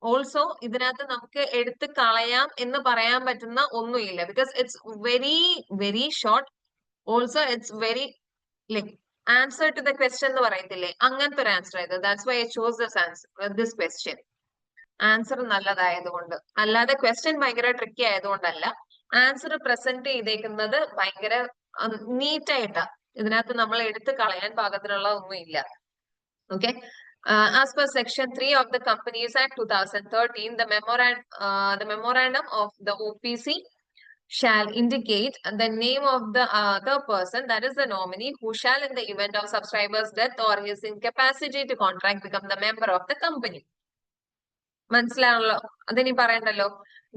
ഓൾസോ ഇതിനകത്ത് നമുക്ക് എടുത്ത് കളയാം എന്ന് പറയാൻ പറ്റുന്ന ഒന്നുമില്ല. Because it's very very short. Also it's very like answer to the question എന്ന് പറയത്തില്ലേ, അങ്ങനത്തെ ഒരു ആൻസർ ആയത്. That's why I chose this question. Answer നല്ലതായതുകൊണ്ട്, അല്ലാതെ ക്വസ്റ്റ്യൻ ഭയങ്കര ട്രിക്കി ആയതുകൊണ്ടല്ല. ആൻസർ പ്രസന്റ് ചെയ്തേക്കുന്നത് ഭയങ്കര നീറ്റ് ആയിട്ടാ. ഇതിനകത്ത് നമ്മൾ എടുത്ത് കളയാൻ പാകത്തിനുള്ള ഒന്നും ഇല്ല. Okay, as per section 3 of the Companies Act 2013, the memorandum of the OPC shall indicate the name of the other person, that is the nominee, who shall in the event of subscriber's death or his incapacity to contract become the member of the company. മനസ്സിലാണല്ലോ, അതിനി പറയണ്ടല്ലോ.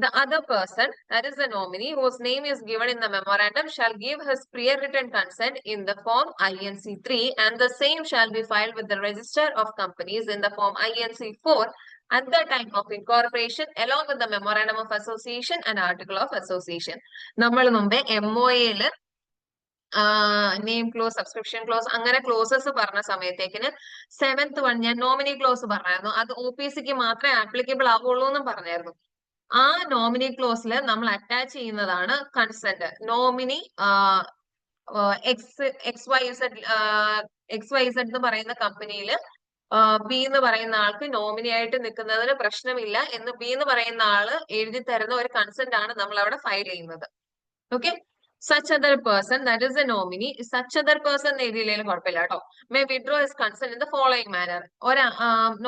The other person, that is the nominee, whose name is given in the memorandum, shall give his prior written consent in the form INC3, and the same shall be filed with the Register of Companies in the form INC4 at the time of incorporation, along with the Memorandum of Association and Article of Association. നമ്മൾ മുമ്പേ MOA-യിൽ name close, subscription close, അങ്ങനെ closes പറഞ്ഞ സമയത്തേക്കിന് 7th one ഞാൻ nominee close പറഞ്ഞായിരുന്നു. അത് OPCക്ക് മാത്രമേ applicable ആവുള്ളൂ എന്നും പറഞ്ഞായിരുന്നു. ആ നോമിനി ക്ലോസിൽ നമ്മൾ അറ്റാച്ച് ചെയ്യുന്നതാണ് കൺസെന്റ്. നോമിനി XYZ എന്ന് പറയുന്ന കമ്പനിയിൽ ബി എന്ന് പറയുന്ന ആൾക്ക് നോമിനി ആയിട്ട് നിൽക്കുന്നതിന് പ്രശ്നമില്ല എന്ന് ബി എന്ന് പറയുന്ന ആള് എഴുതി തരുന്ന ഒരു കൺസെന്റ് ആണ് നമ്മൾ അവിടെ ഫയൽ ചെയ്യുന്നത്. Okay, such other person that is a nominee, such other person എഴുതിയില്ലെങ്കിലും കുഴപ്പമില്ല കേട്ടോ. May withdraw his consent in the following manner. ഒരു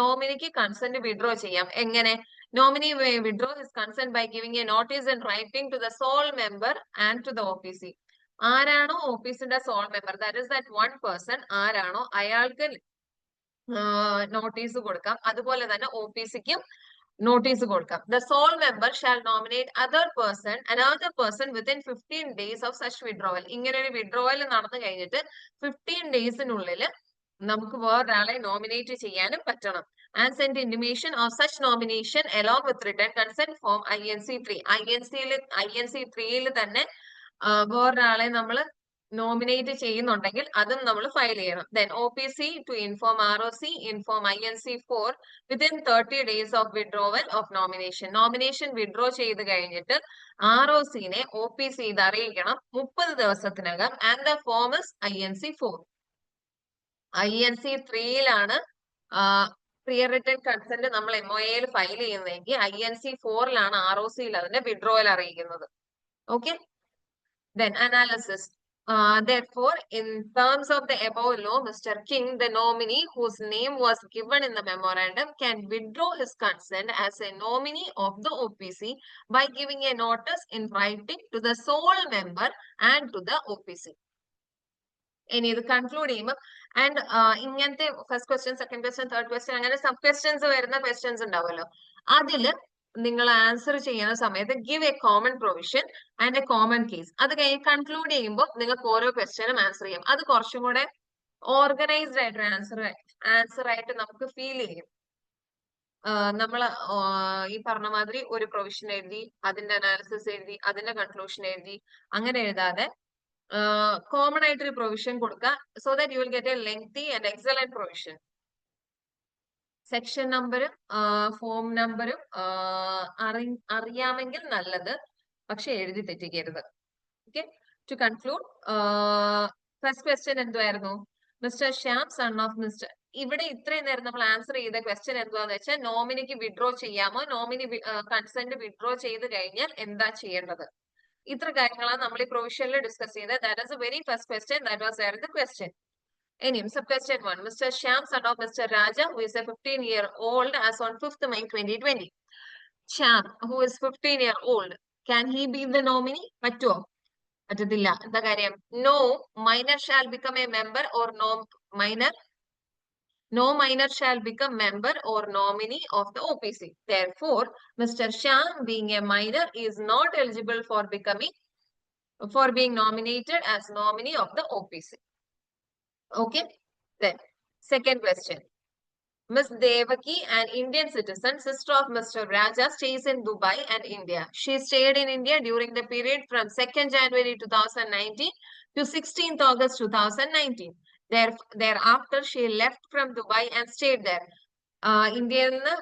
നോമിനിക്ക് കൺസെന്റ് വിഡ്രോ ചെയ്യാം. എങ്ങനെ? Nominee withdraw his consent by giving a notice in writing to the sole member and to the OPC. ആരാണോ ഓഫീസിന്റെ sole member, that is that one person, ആരാണോ അയാൾക്ക് notice കൊടുക്കാം. അതുപോലെ തന്നെ OPCക്കും നോട്ടീസ് കൊടുക്കാം. The sole member shall nominate another person within 15 days of such withdrawal. ഇങ്ങനെ ഒരു വിഡ്രോവൽ നടന്നു കഴിഞ്ഞിട്ട് 15 ഡേയ്സിനുള്ളിൽ നമുക്ക് വേറൊരാളെ നോമിനേറ്റ് ചെയ്യാനും പറ്റണം. And send intimation of such nomination along with written consent form INC3. INC3യിൽ തന്നെ വേറൊരാളെ നമ്മൾ നോമിനേറ്റ് ചെയ്യുന്നുണ്ടെങ്കിൽ അതും നമ്മൾ ഫയൽ ചെയ്യണം. Then OPC to inform ROC, inform INC4 within 30 days of withdrawal of nomination. Nomination withdraw ചെയ്ത് കഴിഞ്ഞിട്ട് ROCനെ OPC ഇത് അറിയിക്കണം 30 ദിവസത്തിനകം. And the form is INC4. INC3യിലാണ് പ്രിയർ റിട്ടേൺ കൺസെന്റ് നമ്മൾ MOAയിൽ ഫയൽ ചെയ്യുന്നതെങ്കിൽ INC4ലാണ് ROCയിൽ അതിന്റെ വിഡ്രോവൽ അറിയിക്കുന്നത്. Okay, then analysis. Therefore, in terms of the above law, Mr. King, the nominee whose name was given in the memorandum, can withdraw his consent as a nominee of the OPC by giving a notice in writing to the sole member and to the OPC. ഇനി ഇത് conclude ചെയ്യുമ്പോൾ and ഇങ്ങനത്തെ first question, second question, third question, അങ്ങനെ sub questions വരുന്ന questions ഉണ്ടാവുമല്ലോ. അതില് നിങ്ങൾ answer ചെയ്യുന്ന സമയത്ത് give A common provision and A common case. അത് കഴിഞ്ഞ് കൺക്ലൂഡ് ചെയ്യുമ്പോൾ നിങ്ങൾക്ക് ഓരോ ക്വസ്റ്റ്യനും ആൻസർ ചെയ്യും. അത് കുറച്ചും കൂടെ ഓർഗനൈസ്ഡ് ആയിട്ട് ആൻസർ ആയിട്ട് നമുക്ക് ഫീൽ ചെയ്യും. നമ്മൾ ഈ പറഞ്ഞ മാതിരി ഒരു പ്രൊവിഷൻ എഴുതി, അതിന്റെ അനാലിസിസ് എഴുതി, അതിന്റെ കൺക്ലൂഷൻ എഴുതി, അങ്ങനെ എഴുതാതെ കോമൺ ആയിട്ടൊരു പ്രൊവിഷൻ കൊടുക്കുക. So that you will get a lengthy and excellent provision. Section നമ്പറും ഫോം നമ്പറും അറിയാമെങ്കിൽ നല്ലത്, പക്ഷെ എഴുതി തെറ്റിക്കരുത്. Okay, to conclude, first question എന്തുവായിരുന്നു? Mister Shyam son of mister. ഇവിടെ ഇത്രയും നേരം നമ്മൾ ആൻസർ ചെയ്ത ക്വസ്റ്റ്യൻ എന്തുവാന്ന് വെച്ചാൽ നോമിനിക്ക് വിഡ്രോ ചെയ്യാമോ, നോമിനി കൺസെന്റ് വിഡ്രോ ചെയ്ത് കഴിഞ്ഞാൽ എന്താ ചെയ്യേണ്ടത്, ഇത്ര കാര്യങ്ങളാണ് നമ്മൾ ഈ പ്രൊവിഷനിൽ ഡിസ്കസ് ചെയ്തത്. That is a very first question, that was the question. Anyway, sub-question 1. Mr. Shyam, son of Mr. Raja, who is a 15-year-old as on 5th May 2020. Shyam, who is 15-year-old, can he be the nominee? പറ്റുമോ? പറ്റത്തില്ല. എന്താ കാര്യം? No minor shall become a member or no minor shall become member or nominee of the OPC. Therefore, Mr. Shyam, being a minor, is not eligible for being nominated as nominee of the OPC. Okay, then second question. Ms. Devaki, an Indian citizen, sister of Mr. Raja, stays in Dubai and India. She stayed in India during the period from 2nd January 2019 to 16th August 2019. Thereafter, she left from Dubai and stayed there. ഇന്ത്യയിൽ നിന്ന്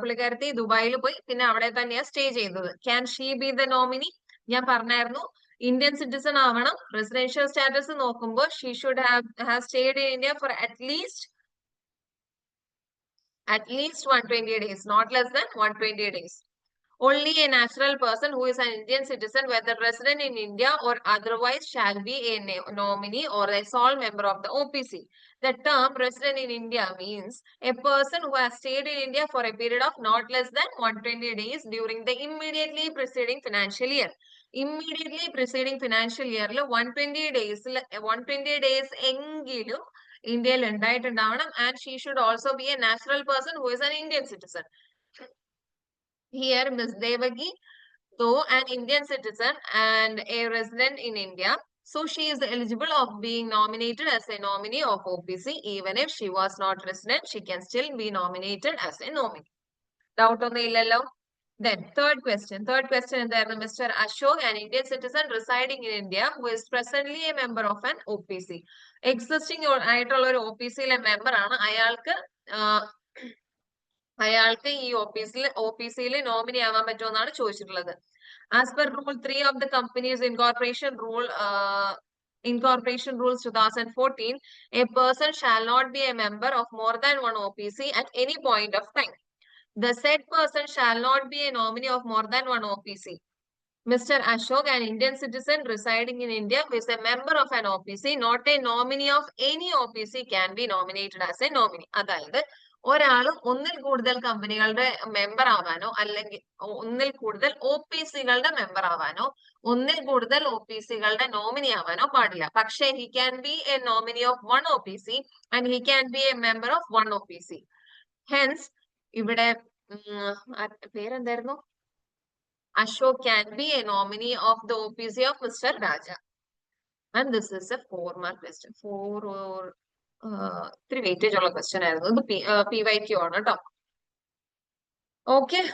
പുള്ളിക്കാരത്തി ദുബായിൽ പോയി, പിന്നെ അവിടെ തന്നെയാണ് stay ചെയ്തത്. Can she be the nominee? ഞാൻ പറഞ്ഞായിരുന്നു ഇന്ത്യൻ സിറ്റിസൺ ആവണം. റെസിഡൻഷ്യൽ സ്റ്റാറ്റസ് നോക്കുമ്പോൾ she should have stayed in India for at least 120 days, not less than 120 days. Only a natural person who is an Indian citizen, whether resident in India or otherwise, shall be a nominee or a sole member of the OPC. The term resident in India means a person who has stayed in India for a period of not less than 120 days during the immediately preceding financial year. Immediately preceding financial year 120 days എങ്കിലും ഇന്ത്യയിൽ ഉണ്ടായിട്ടുണ്ടാവണം. And she should also be a natural person who is an Indian citizen. Here, Ms. Devaki, though an Indian citizen and a resident in India, so she is eligible of being nominated as a nominee of OPC. Even if she was not resident, she can still be nominated as a nominee. Doubt on the illallo? Then third question എന്തായിരുന്നു? Mr. Ashok, an Indian citizen residing in India who is presently a member of an OPC. Existing ആയിട്ടുള്ള ഒരു OPC-യിലെ member ആണ്. അയാൾക്ക് ഈ OPC-യിൽ nominee ആവാൻ പറ്റുമെന്നാണ് ചോദിച്ചിട്ടുള്ളത്. As per Rule 3 of the Companies Incorporation Rules 2014, a person shall not be a member of more than one OPC at any point of time. The said person shall not be a nominee of more than one OPC. Mr. Ashok, an Indian citizen residing in India who is a member of an OPC, not a nominee of any OPC, can be nominated as a nominee. അതായത് ഒരാൾ ഒന്നിൽ കൂടുതൽ കമ്പനികളുടെ member ആവാനോ അല്ലെങ്കിൽ ഒന്നിൽ കൂടുതൽ OPC-കളുടെ member ആവാനോ ഒന്നിൽ കൂടുതൽ OPC-കളുടെ നോമിനി ആവാനോ പാടില്ല. പക്ഷേ he can be a nominee of one OPC and he can be a member of one OPC. Hence ഇവിടെ പേരെന്തായിരുന്നു? Ashok can be a nominee of the OPC of Mr. Raja. And this is a 4-mark question. 4 or 3 weightage ഉള്ള question ആയിരുന്നു. ഇത് PYQ ആണ് കേട്ടോ. Okay,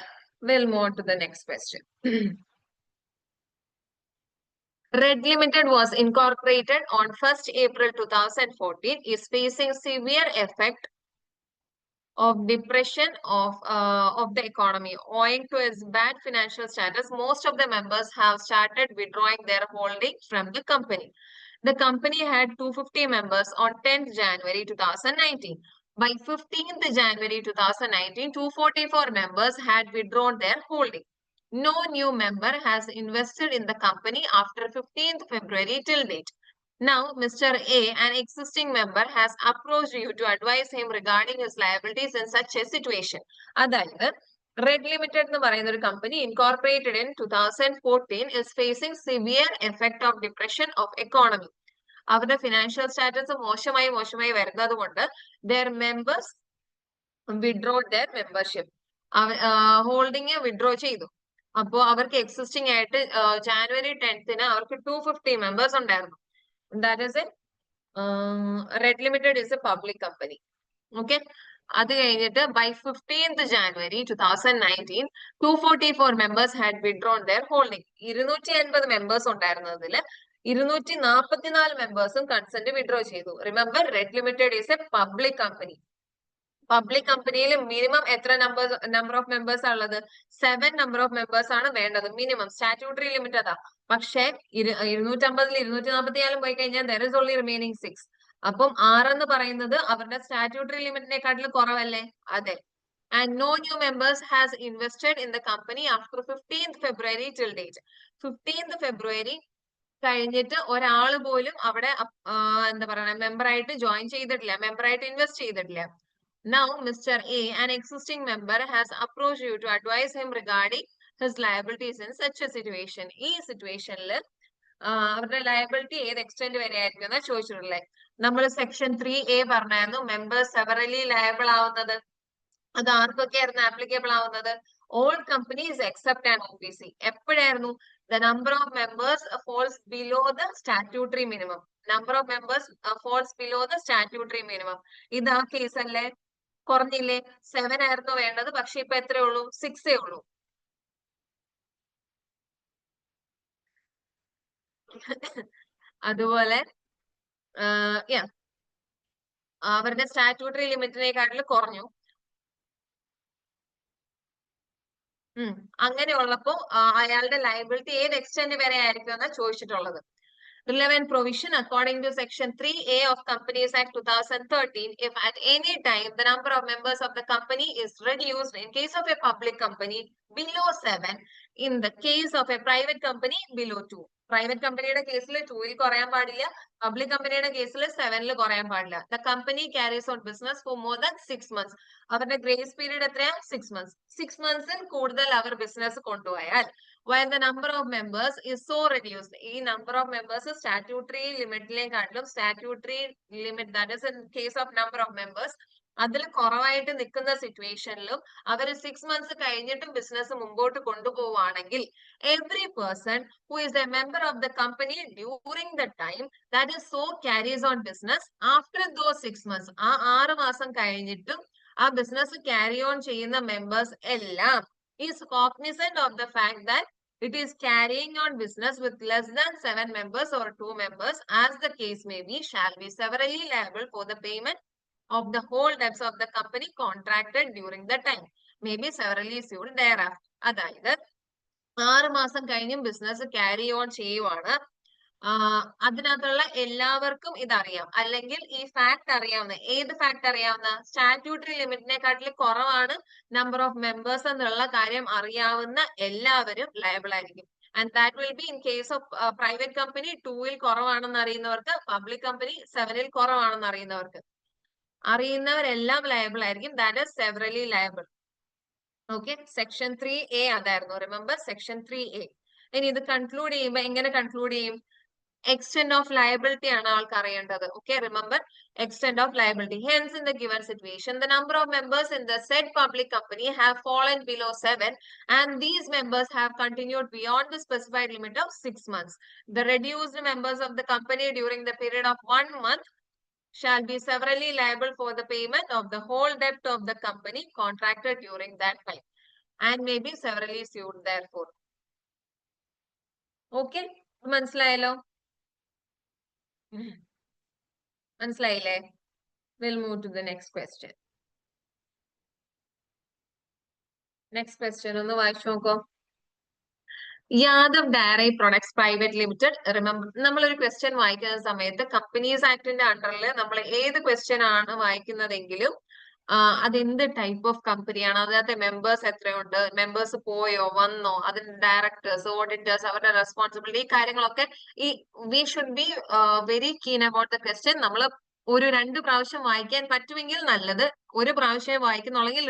we'll move on to the next question. Red Limited was incorporated on 1st April 2014, is facing severe effect of depression of the economy. Owing to its bad financial status, most of the members have started withdrawing their holding from the company. The company had 250 members on 10th January 2019. By 15th January 2019, 244 members had withdrawn their holding. No new member has invested in the company after 15th February till date. Now, Mr. A, an existing member, has approached you to advise him regarding his liabilities in such a situation. അതായത് red limited എന്ന് പറയുന്ന ഒരു company incorporated in 2014 is facing severe effect of depression of economy. അവരുടെ financial status മോശമായി വരുന്നത് കൊണ്ട് their members withdrawed their membership. Holding withdraw ചെയ്തു. അപ്പോ അവർക്ക് എക്സിസ്റ്റിംഗ് ആയിട്ട് ജാനുവരി 10th അവർക്ക് 250 മെമ്പേഴ്സ് ഉണ്ടായിരുന്നു. That is it. Red Limited is a public company. Okay. അത് കഴിഞ്ഞിട്ട് by 15th January 2019, 244 members had withdrawn their holding. 250 members ഉണ്ടായിരുന്നതിൽ 244 മെമ്പേഴ്സും കൺസെന്റ് വിഡ്രോ ചെയ്തു. Remember, Red Limited is a public company. Public കമ്പനിയിൽ minimum എത്ര number of members ഉള്ളത്? 7 number of members ആണ് വേണ്ടത് മിനിമം. സ്റ്റാറ്റ്യൂട്ടറി ലിമിറ്റ് അതാ. പക്ഷേ 250 244 പോയി കഴിഞ്ഞാൽ there is only remaining 6. അപ്പം 6 എന്ന് പറയുന്നത് അവരുടെ സ്റ്റാറ്റ്യൂട്ടറി ലിമിറ്റിനെക്കാട്ടിൽ കുറവല്ലേ? അതെ. And no new members has invested in the company after 15th February till date. 15th February കഴിഞ്ഞിട്ട് ഒരാൾ പോലും അവിടെ എന്താ പറയുക മെമ്പർ ആയിട്ട് ജോയിൻ ചെയ്തിട്ടില്ല, മെമ്പർ ആയിട്ട് ഇൻവെസ്റ്റ് ചെയ്തിട്ടില്ല. Now, Mr. A, an existing member, has approached you to advise him regarding his liabilities in such a situation. ഈ സിറ്റുവേഷനിൽ അവരുടെ ലയബിലിറ്റി ഏത് എക്സ്റ്റെന്റ് വരെ ആയിരിക്കും എന്നാ ചോദിച്ചിട്ടുള്ളത്. നമ്മൾ സെക്ഷൻ 3A പറഞ്ഞായിരുന്നു മെമ്പേഴ്സ് സെവറലി ലയബിൾ ആവുന്നത്. അത് ആർക്കൊക്കെയായിരുന്നു ആപ്ലിക്കബിൾ ആവുന്നത്? All companies except and OPC. എപ്പോഴായിരുന്നു? The number of members falls below the statutory minimum. Number of members falls below the statutory minimum. ഇത് ആ കേസ് അല്ലേ? കുറഞ്ഞില്ലേ? 7 ആയിരുന്നു വേണ്ടത്, പക്ഷെ ഇപ്പൊ എത്രയേ ഉള്ളൂ? 6 ഉള്ളൂ. അതുപോലെ അവരുടെ സ്റ്റാറ്റ്യൂട്ടറി ലിമിറ്റിനെക്കാട്ടിൽ കുറഞ്ഞു. അങ്ങനെയുള്ളപ്പോ അയാളുടെ ലയബിലിറ്റി ഏത് എക്സ്റ്റെന്റ് വരെ ആയിരിക്കും എന്നാ ചോദിച്ചിട്ടുള്ളത്. Relevant provision according to section 3A of Companies Act 2013, if at any time the number of members of the company is reduced in case of a public company below 7, in the case of a private company below 2. Private കമ്പനിയുടെ കേസിൽ 2ൽ കുറയാൻ പാടില്ല, public കമ്പനിയുടെ കേസിൽ 7ൽ കുറയാൻ പാടില്ല. The company carries on business for more than 6 months. അവരുടെ grace period എത്രയാ? 6 months. 6 monthsൽ കൂടുതൽ അവർ ബിസിനസ് കൊണ്ടുപോയാൽ while the number of members is so reduced, ഈ number of members statutory ലിമിറ്റിലേക്കാട്ടിലും statutory limit, that is in case of number of members, അതിൽ കുറവായിട്ട് നിൽക്കുന്ന സിറ്റുവേഷനിലും അവർ 6 months കഴിഞ്ഞിട്ടും business മുമ്പോട്ട് കൊണ്ടുപോവുകയാണെങ്കിൽ every person who is a member of the company during the time that is so carries on business after those 6 months, ആ 6 മാസം കഴിഞ്ഞിട്ടും ആ business carry on ചെയ്യുന്ന മെമ്പേഴ്സ് എല്ലാം is cognizant of the fact that it is carrying on business with less than 7 members or 2 members, as the case may be, shall be severally liable for the payment of the whole debts of the company contracted during the time, may be severally sued thereafter. അതായത് 6 മാസം കഴിഞ്ഞും business carry on ചെയ്യുവാണ്, അതിനകത്തുള്ള എല്ലാവർക്കും ഇതറിയാം, അല്ലെങ്കിൽ ഈ fact അറിയാവുന്ന, ഏത് ഫാക്ട് അറിയാവുന്ന, സ്റ്റാറ്റ്യൂട്ടറി ലിമിറ്റിനെക്കാട്ടിൽ കുറവാണ് നമ്പർ ഓഫ് മെമ്പേഴ്സ് എന്നുള്ള കാര്യം അറിയാവുന്ന എല്ലാവരും ലയബിൾ ആയിരിക്കും. And that will be in case of private company 2-ൽ കുറവാണെന്ന് അറിയുന്നവർക്ക്, പബ്ലിക് കമ്പനി 7-ൽ കുറവാണെന്ന് അറിയുന്നവർക്ക്, അറിയുന്നവരെല്ലാം ലയബിൾ ആയിരിക്കും. That is severally liable. Okay, section 3A അതായിരുന്നു. Remember section 3A. ഇനി ഇത് കൺക്ലൂഡ് ചെയ്യുമ്പോൾ എങ്ങനെ കൺക്ലൂഡ് ചെയ്യും? Extent of liability ആണ് ആൾക്ക് അറിയേണ്ടത്. Okay, remember extent of liability. Hence, in the given situation, the number of members in the said public company have fallen below 7, and these members have continued beyond the specified limit of 6 months. The reduced members of the company during the period of 1 month shall be severally liable for the payment of the whole debt of the company contracted during that time, and may be severally sued therefore. Okay, മനസ്സിലായല്ലോ? മനസ്സിലായില്ലേ? We'll move to the next question. Next question ഒന്ന് വായിച്ചു നോക്കോ. Yadav diary products private limited. Remember, നമ്മളൊരു question വായിക്കുന്ന സമയത്ത് companies ആക്ടിന്റെ അണ്ടറിൽ നമ്മൾ ഏത് ക്വസ്റ്റ്യൻ ആണ് വായിക്കുന്നതെങ്കിലും അതെന്ത് ടൈപ്പ് ഓഫ് കമ്പനിയാണ്, അതിനകത്തെ മെമ്പേഴ്സ് എത്രയുണ്ട്, മെമ്പേഴ്സ് പോയോ വന്നോ, അതിന്റെ ഡയറക്ടേഴ്സ്, ഓഡിറ്റേഴ്സ്, അവരുടെ റെസ്പോൺസിബിലിറ്റി, ഈ കാര്യങ്ങളൊക്കെ ഈ we should be very keen about the question. നമ്മൾ ഒരു 2 പ്രാവശ്യം വായിക്കാൻ പറ്റുമെങ്കിൽ നല്ലത്. ഒരു പ്രാവശ്യം വായിക്കുന്നുള്ളെങ്കിൽ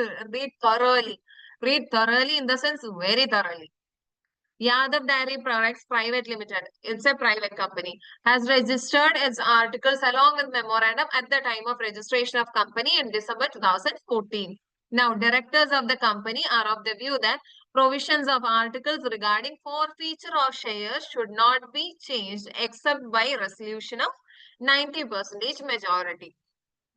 read thoroughly in the sense very thoroughly. Yadav Dairy Products Private Limited, it's a private company, has registered its articles along with memorandum at the time of registration of company in December 2014. Now, directors of the company are of the view that provisions of articles regarding forfeiture of shares should not be changed except by resolution of 90% majority.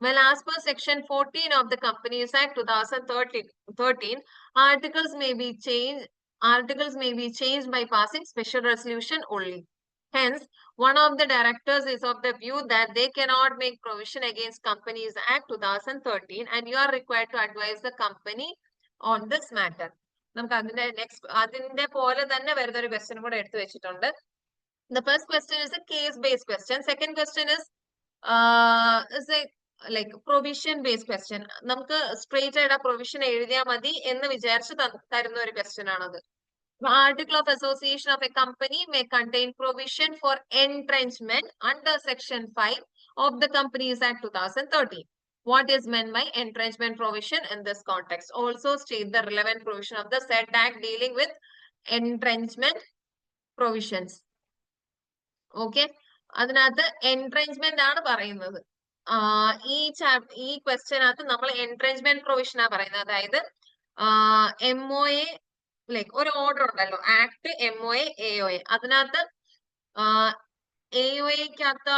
Well, as per section 14 of the Companies Act 2013, articles may be changed by passing special resolution only. Hence, one of the directors is of the view that they cannot make provision against Companies Act 2013, and you are required to advise the company on this matter. നമുക്ക് അതിന്റെ പോലെ തന്നെ വരുന്ന ഒരു question കൂടെ എടുത്തു വെച്ചിട്ടുണ്ട്. The first question is a case-based question. Second question is a like provision based question. നമുക്ക് straight ആയിട്ട് ആ provision എഴുതിയാൽ മതി എന്ന് വിചാരിച്ച് തരുന്ന ഒരു ക്വസ്റ്റ്യൻ ആണത്. The article of association of a company may contain provision for entrenchment under section 5 of the Companies Act 2013. What is meant by entrenchment provision in this context? Also state the relevant provision of the said act dealing with entrenchment provisions. Okay, അതിനകത്ത് entrenchment ആണ് പറയുന്നത്. ഈ ക്വസ്റ്റ്യനകത്ത് നമ്മൾ entrenchment provision ആ പറയുന്നത്. അതായത് MOA, like ഒരു order ഉണ്ടല്ലോ, ആക്ട്, MOA, AOA. അതിനകത്ത് AOAക്കകത്ത്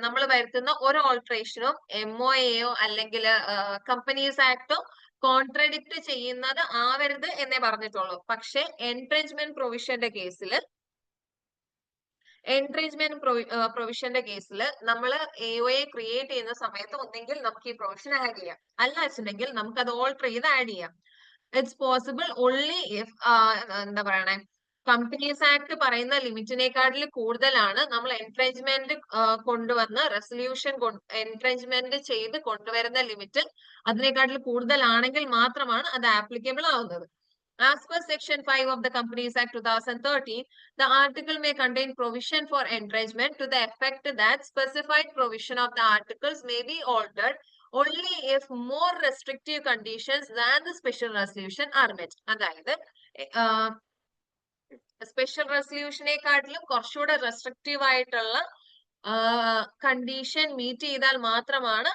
നമ്മൾ വരുത്തുന്ന ഒരു ഓൾട്ടറേഷനും MOAയോ അല്ലെങ്കിൽ കമ്പനീസ് ആക്ടോ കോൺട്രഡിക്ട് ചെയ്യുന്നത് ആവരുത് എന്നേ പറഞ്ഞിട്ടുള്ളൂ. പക്ഷെ എൻട്രേഞ്ച്മെന്റ് പ്രൊവിഷന്റെ കേസിൽ നമ്മൾ AOA ക്രിയേറ്റ് ചെയ്യുന്ന സമയത്ത് ഒന്നെങ്കിൽ നമുക്ക് ഈ പ്രൊവിഷൻ ആഡ് ചെയ്യാം, അല്ല വെച്ചിട്ടുണ്ടെങ്കിൽ നമുക്ക് അത് ഓൾട്ടർ ചെയ്ത് ആഡ് ചെയ്യാം. ഇറ്റ്സ് പോസിബിൾ ഓൺലി ഇഫ് എന്താ പറയണേ, കമ്പനീസ് ആക്ട് പറയുന്ന ലിമിറ്റിനെക്കാട്ടിൽ കൂടുതലാണ് നമ്മൾ എൻട്രേഞ്ച്മെന്റ് കൊണ്ടുവന്ന് റെസൊല്യൂഷൻ എൻട്രേഞ്ച്മെന്റ് ചെയ്ത് കൊണ്ടുവരുന്ന ലിമിറ്റ് അതിനെക്കാട്ടിൽ കൂടുതലാണെങ്കിൽ മാത്രമാണ് അത് ആപ്ലിക്കബിൾ ആവുന്നത്. As per section 5 of the Companies Act 2013, the article may contain provision for entrenchment to the effect that specified provision of the articles may be altered only if more restrictive conditions than the special resolution are met. അതായത് special റെസൊല്യൂഷനെക്കാട്ടിലും കുറച്ചുകൂടെ restrictive ആയിട്ടുള്ള condition meet ചെയ്താൽ മാത്രമാണ്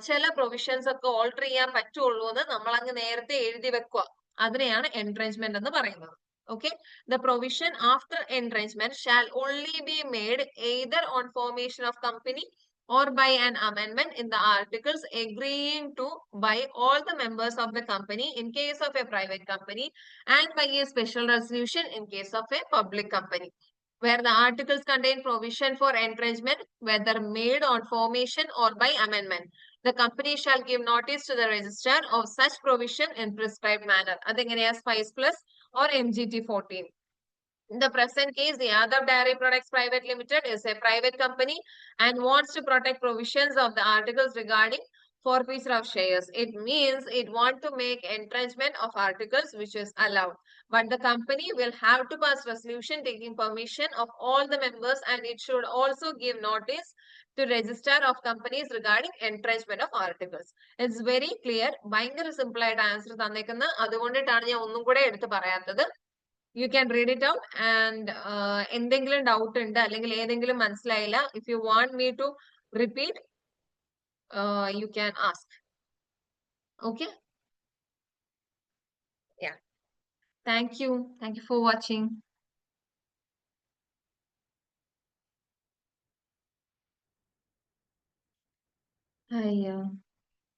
ചില provisions ഒക്കെ alter ചെയ്യാൻ പറ്റുള്ളൂ എന്ന് നമ്മൾ അങ്ങ് നേരത്തെ എഴുതി വെക്കുക. അതിനെയാണ് entrenchment എന്ന് പറയുന്നത്. Okay, the provision after entrenchment shall only be made either on formation of company or by an amendment in the articles agreeing to by all the members of the company in case of a private company and by a special resolution in case of a public company, where the articles contain provision for entrenchment, whether made on formation or by amendment. The company shall give notice to the registrar of such provision in prescribed manner. അതെങ്ങനെയാ Spice Plus or MGT 14. In the present case, the Yadav Dairy Products Private Limited is a private company and wants to protect provisions of the articles regarding forfeiture of shares. It means it wants to make entrenchment of articles which is allowed. But the company will have to pass resolution taking permission of all the members, and it should also give notice to register of companies regarding entrenchment of articles. It's very clear. ഭയങ്കര simple ആയിട്ട് answer തന്നേക്കുന്നത്. അതുകൊണ്ടിട്ടാണ് ഞാൻ ഒന്നും കൂടെ എടുത്ത് പറയാത്തത്. You can read it out and എന്തെങ്കിലും doubt ഉണ്ട് അല്ലെങ്കിൽ ഏതെങ്കിലും മനസ്സിലായില്ല, if you want me to repeat, you can ask. Okay? Yeah. Thank you. Thank you for watching. Hi.